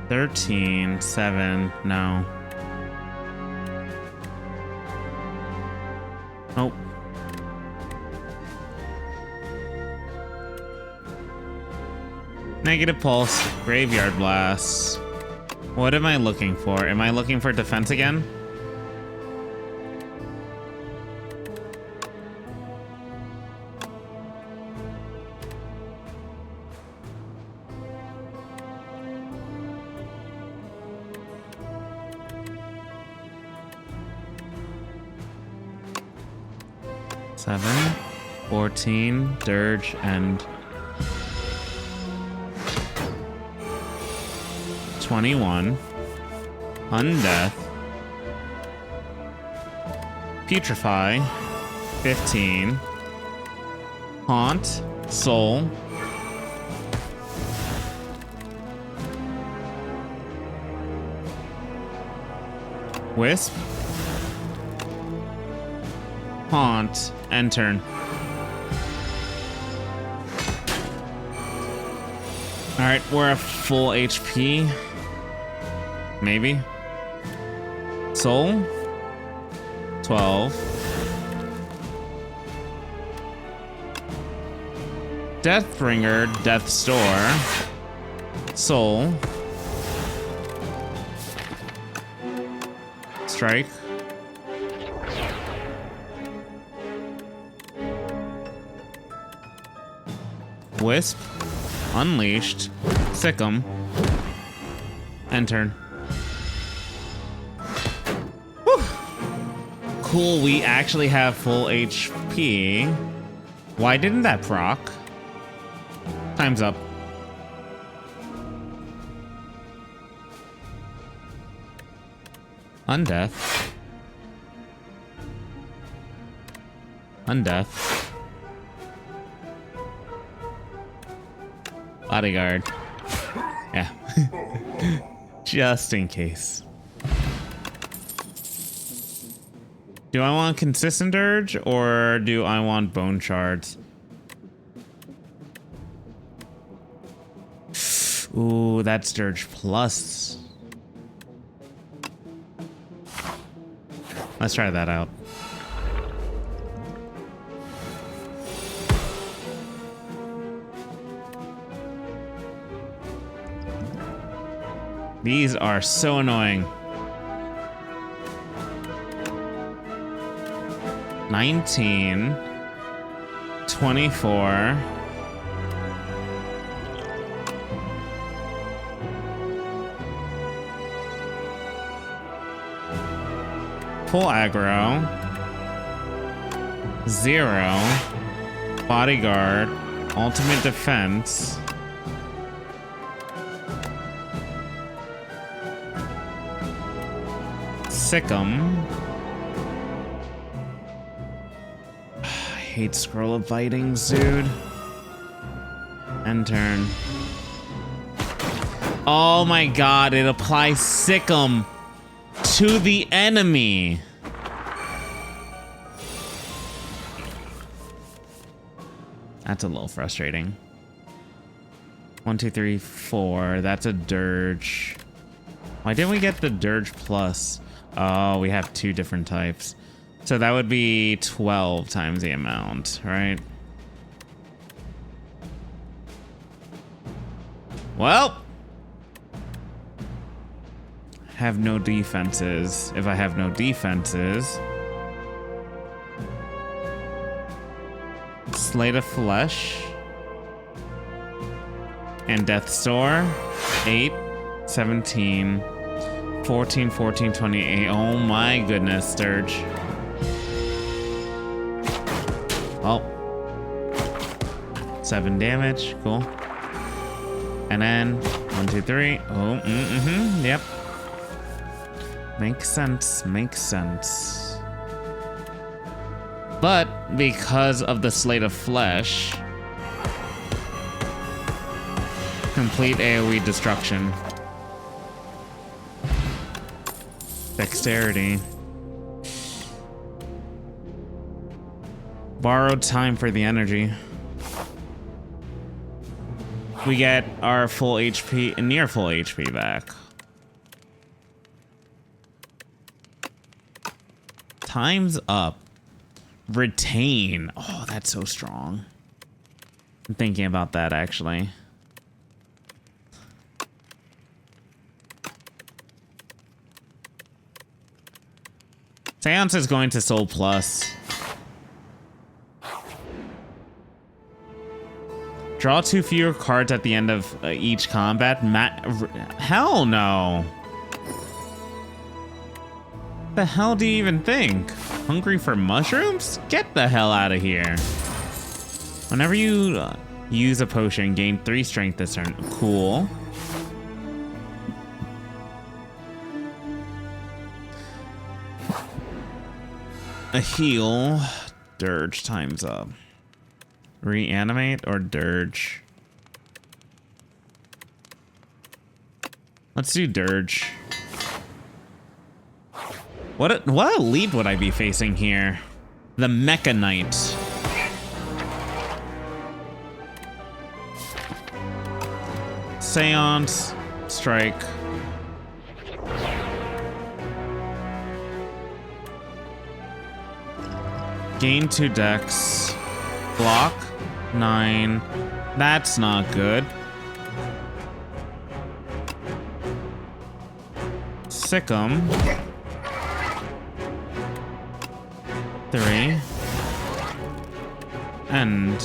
$13, $7, no. Oh. Negative Pulse, Graveyard Blast. What am I looking for? Am I looking for defense again? Seven, 14, Dirge, and 21. Undeath. Putrefy. 15. Haunt. Soul. Wisp. Haunt. End turn. Alright, we're at full HP. Maybe. Soul. 12. Deathbringer, Death Store. Soul. Strike. Wisp. Unleashed. Sick'em. End turn. Whew. Cool, we actually have full HP. Why didn't that proc? Time's up. Undeath. Undeath. Bodyguard. Yeah. Just in case. Do I want consistent dirge or do I want bone shards? Ooh, that's dirge plus. Let's try that out. These are so annoying. 19, 24. Full aggro. 0. Bodyguard. Ultimate defense. Sick'em. I hate Scroll of Bitings, dude. End turn. Oh my god, it applies Sick'em to the enemy. That's a little frustrating. 1, 2, 3, 4. That's a dirge. Why didn't we get the dirge plus? Oh, we have 2 different types. So that would be 12 times the amount, right? Well, have no defenses. If I have no defenses, Slate of Flesh and Death's Door. 8, 17, 14, 14, 28. Oh my goodness, Sturge. Oh. 7 damage. Cool. And then 1, 2, 3. Oh, yep. Makes sense. Makes sense. But because of the Slate of Flesh, complete AoE destruction. Dexterity. Borrowed time for the energy. We get our full HP, near full HP back. Time's up. Retain. Oh, that's so strong. I'm thinking about that actually. Seance is going to Soul Plus. Draw 2 fewer cards at the end of each combat. Hell no. The hell do you even think? Hungry for mushrooms? Get the hell out of here. Whenever you use a potion, gain 3 strength this turn. Cool. A heal. Dirge time's up. Reanimate or dirge? Let's do dirge. What elite would I be facing here? The Mecha Knight. Seance. Strike. Gain 2 dex. Block. 9. That's not good. Sick'em. 3. And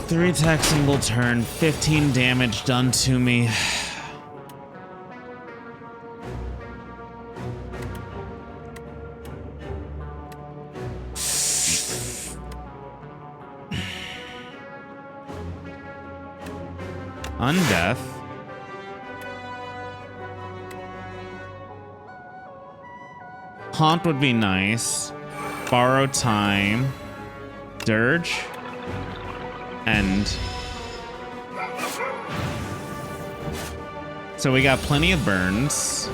3 attack single turn. 15 damage done to me. Undeath. Haunt would be nice. Borrow time. Dirge. End. So we got plenty of burns.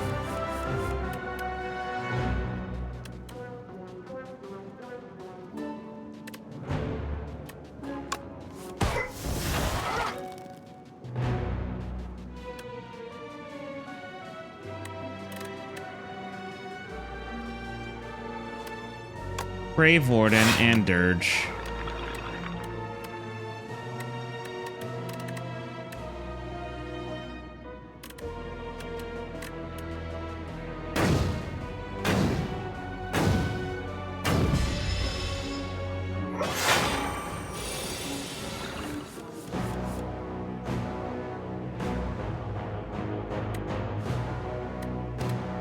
Grave Warden, and Dirge.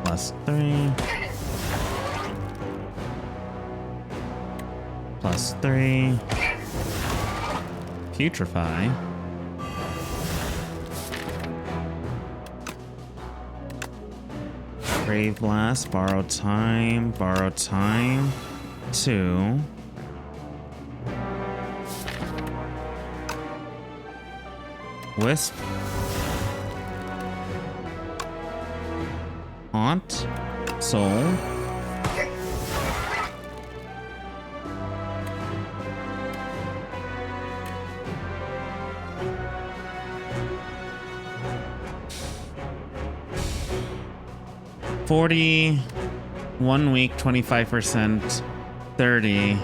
+3. +3. Putrefy. Brave Blast, borrow time, 2. Wisp. Haunt. Soul. $40, 1 week, 25%, 30.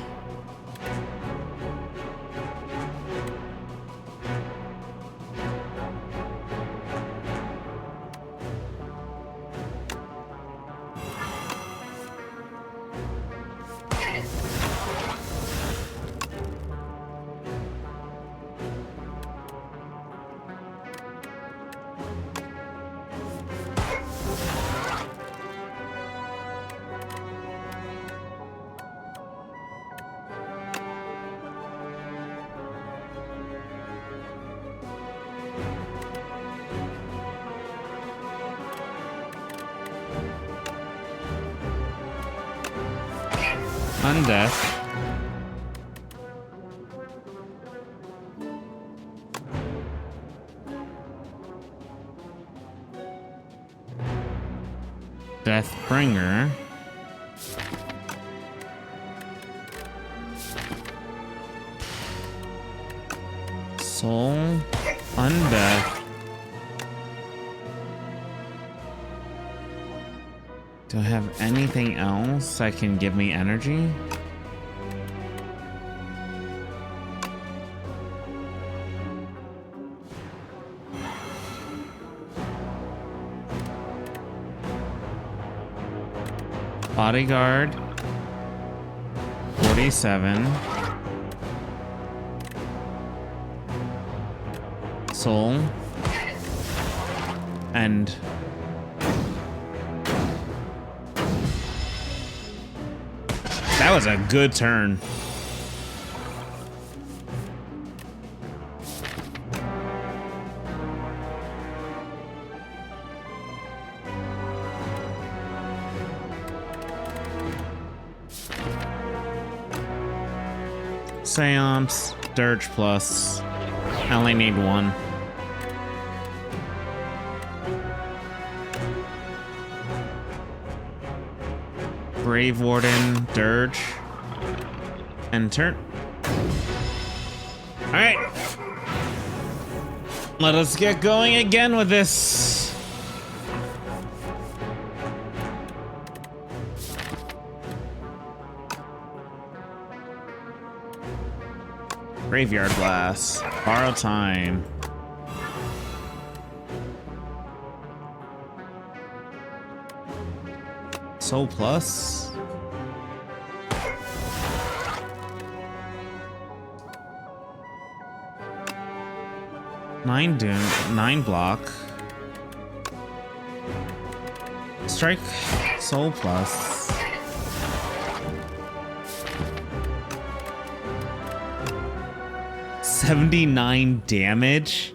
Undeath. Deathbringer. Soul. Undeath. Do I have anything else that can give me energy? Bodyguard. 47. Soul. And that was a good turn. Seance, Dirge plus. I only need 1. Grave Warden, Dirge, and turn. All right, let us get going again with this. Graveyard Blast, borrow time. Soul plus. Nine doom, 9 block. Strike, soul plus. $79 damage.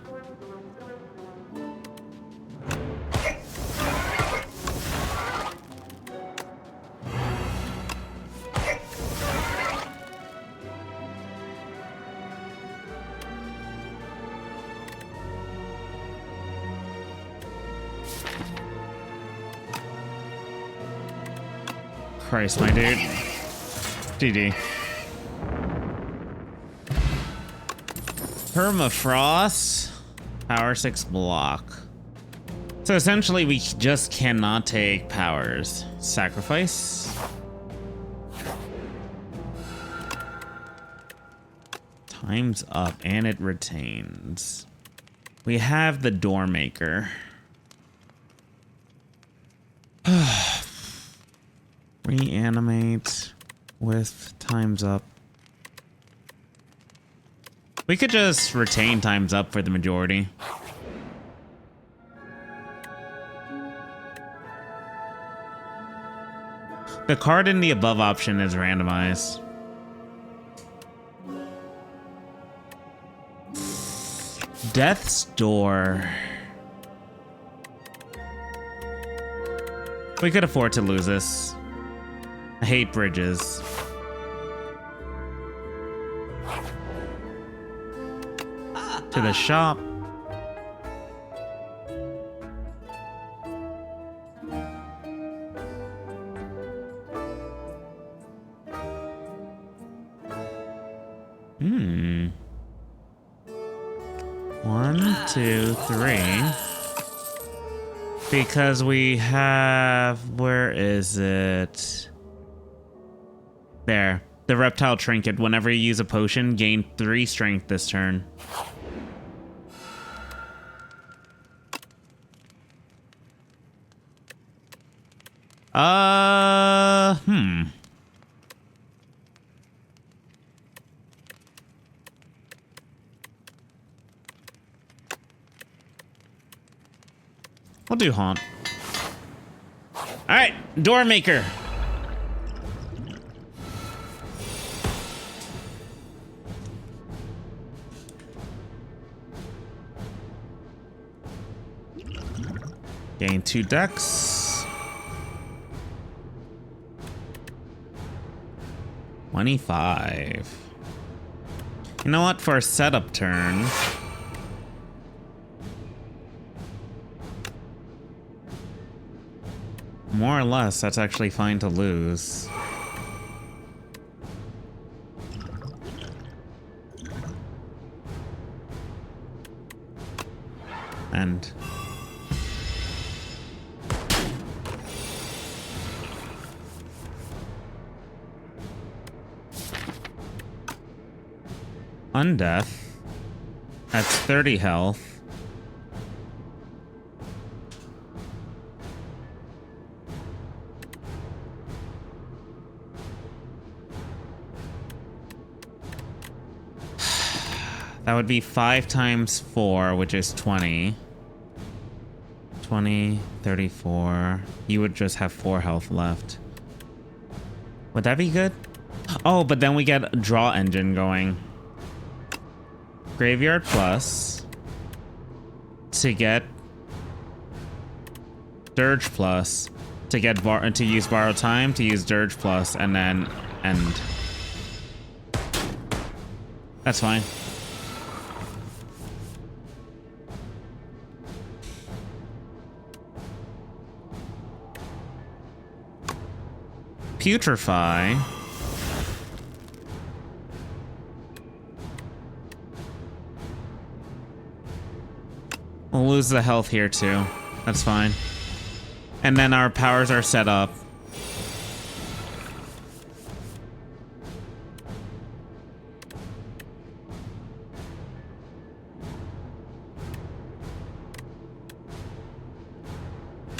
Christ, my dude. GG. Permafrost. Power 6 block. So essentially, we just cannot take powers. Sacrifice. Time's up and it retains. We have the door maker. Reanimate with time's up. We could just retain time's up for the majority. The card in the above option is randomized. Death's Door. We could afford to lose this. I hate bridges. To the shop. One, two, three. Because we have... Where is it? There. The reptile trinket. Whenever you use a potion, gain 3 strength this turn. We'll do Haunt. Alright, Door Maker. Gain 2 decks. 25. You know what? For a setup turn... More or less, that's actually fine to lose. And... Undeath. That's 30 health. That would be 5 times 4, which is 20. 20, 34. You would just have 4 health left. Would that be good? Oh, but then we get a draw engine going. Graveyard Plus. To get Dirge Plus. To get to use Borrow Time, to use Dirge Plus, and then end. That's fine. Putrefy. We'll lose the health here too. That's fine. And then our powers are set up.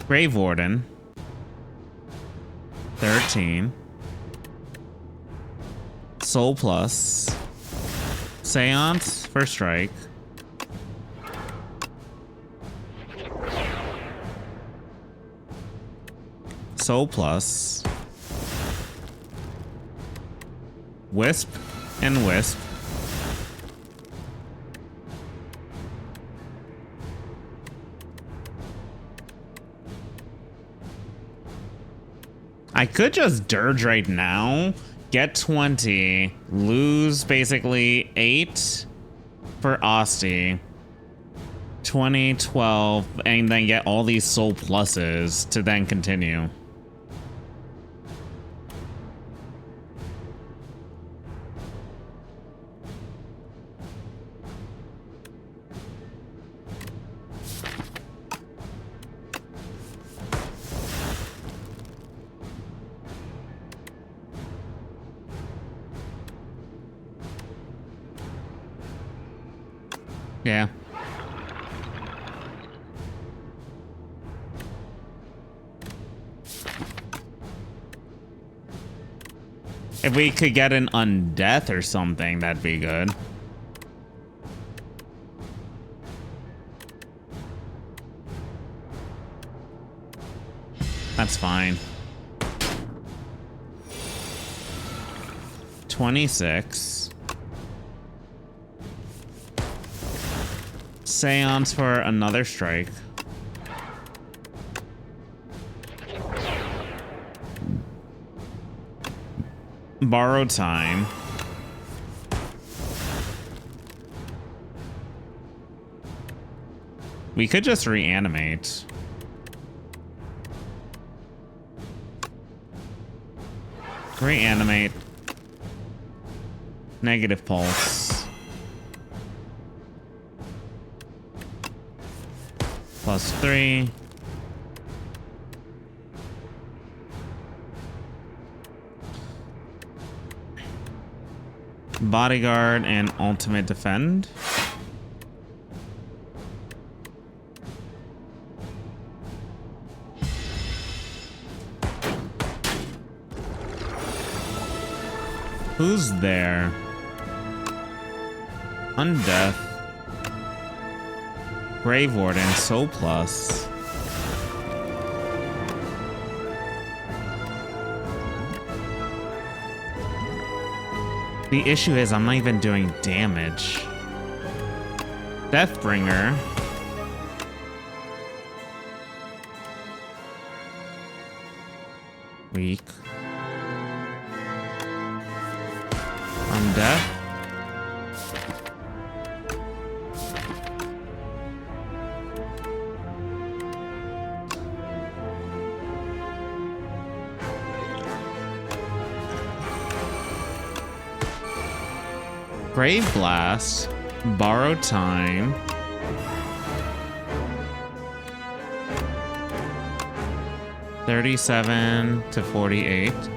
Grave Warden. 13. Soul Plus. Seance for strike. Soul Plus. Wisp and Wisp. I could just dirge right now, get 20, lose basically 8 for Osti, 20, 12, and then get all these soul pluses to then continue. Yeah. If we could get an undeath or something, that'd be good. That's fine. 26. Seance for another strike. Borrow time. We could just reanimate. Reanimate. Negative pulse. +3. Bodyguard and ultimate defend. Who's there? Undeath. Grave Warden, Soul Plus. The issue is I'm not even doing damage. Deathbringer. Weak. Undeath. Grave Blast, borrow time. $37 to $48.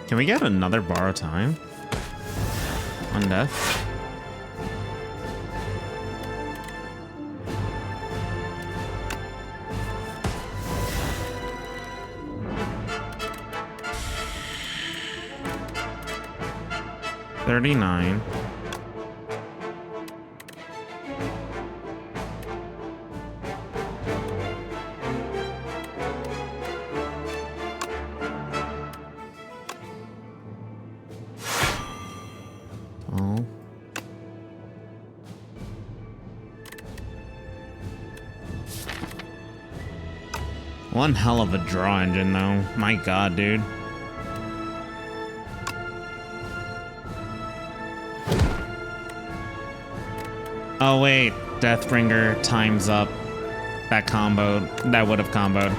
Can we get another borrow time? On death? $39. Oh. One hell of a draw engine, though. My God, dude. Oh, wait. Deathbringer times up. That combo. That would have comboed.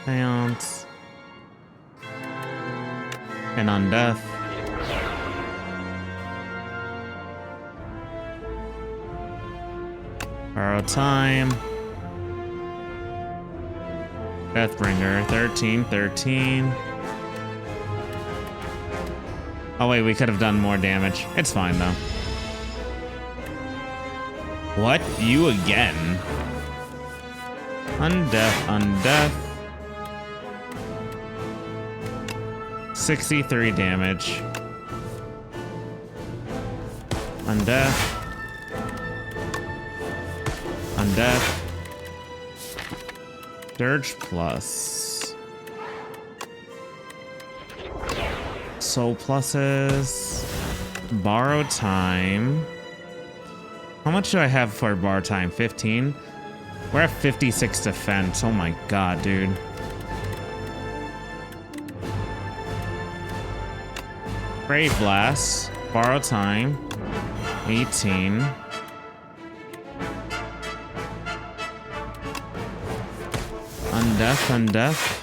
Seance. And on death. Borrow time. Deathbringer. 13. Oh wait, we could have done more damage. It's fine though. What? You again? Undeath. 63 damage. Undeath. Dirge plus. Soul pluses. Borrow time. How much do I have for borrow time? 15? We're at 56 defense. Oh my God, dude. Grave Blast. Borrow time. 18. Undeath.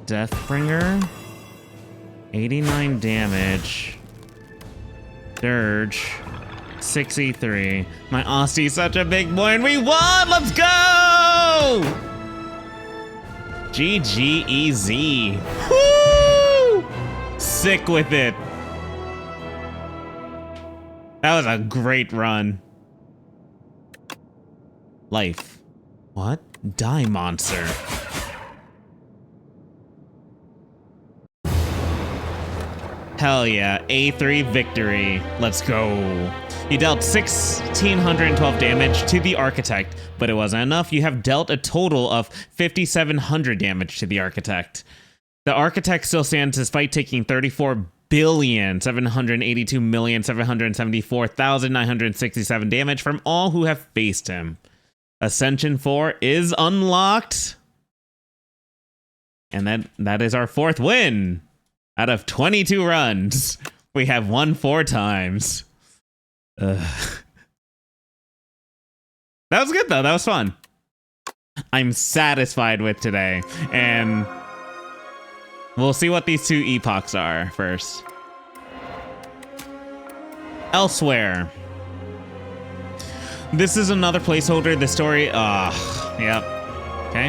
Deathbringer. 89 damage. Dirge. 63. My Aussie's such a big boy and we won! Let's go! GGEZ. Woo! Sick with it. That was a great run. Life. What? Die monster. Hell yeah, A3 victory. Let's go. You dealt 1,612 damage to the Architect, but it wasn't enough. You have dealt a total of 5,700 damage to the Architect. The Architect still stands despite taking 34,782,774,967 damage from all who have faced him. Ascension 4 is unlocked. And that is our 4th win. Out of 22 runs, we have won 4 times. That was good, though. That was fun. I'm satisfied with today. And we'll see what these 2 epochs are first. Elsewhere. This is another placeholder. The story... yep. Okay.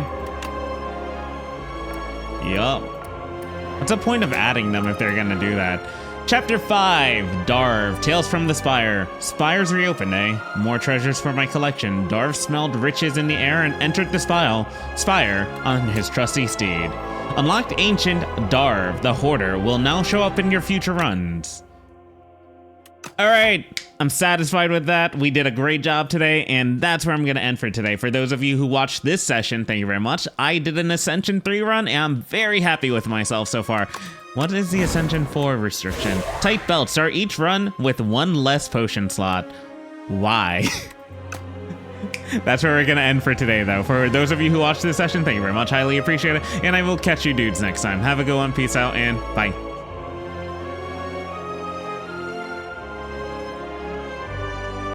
Yup. What's the point of adding them if they're gonna do that? Chapter 5, Darv, Tales from the Spire. Spire's reopened, eh? More treasures for my collection. Darv smelled riches in the air and entered the Spire on his trusty steed. Unlocked Ancient Darv, the Hoarder, will now show up in your future runs. Alright, I'm satisfied with that. We did a great job today, and that's where I'm going to end for today. For those of you who watched this session, thank you very much. I did an Ascension 3 run, and I'm very happy with myself so far. What is the Ascension 4 restriction? Tight belts. Start each run with 1 less potion slot. Why? That's where we're going to end for today, though. For those of you who watched this session, thank you very much. Highly appreciate it, and I will catch you dudes next time. Have a good one. Peace out, and bye.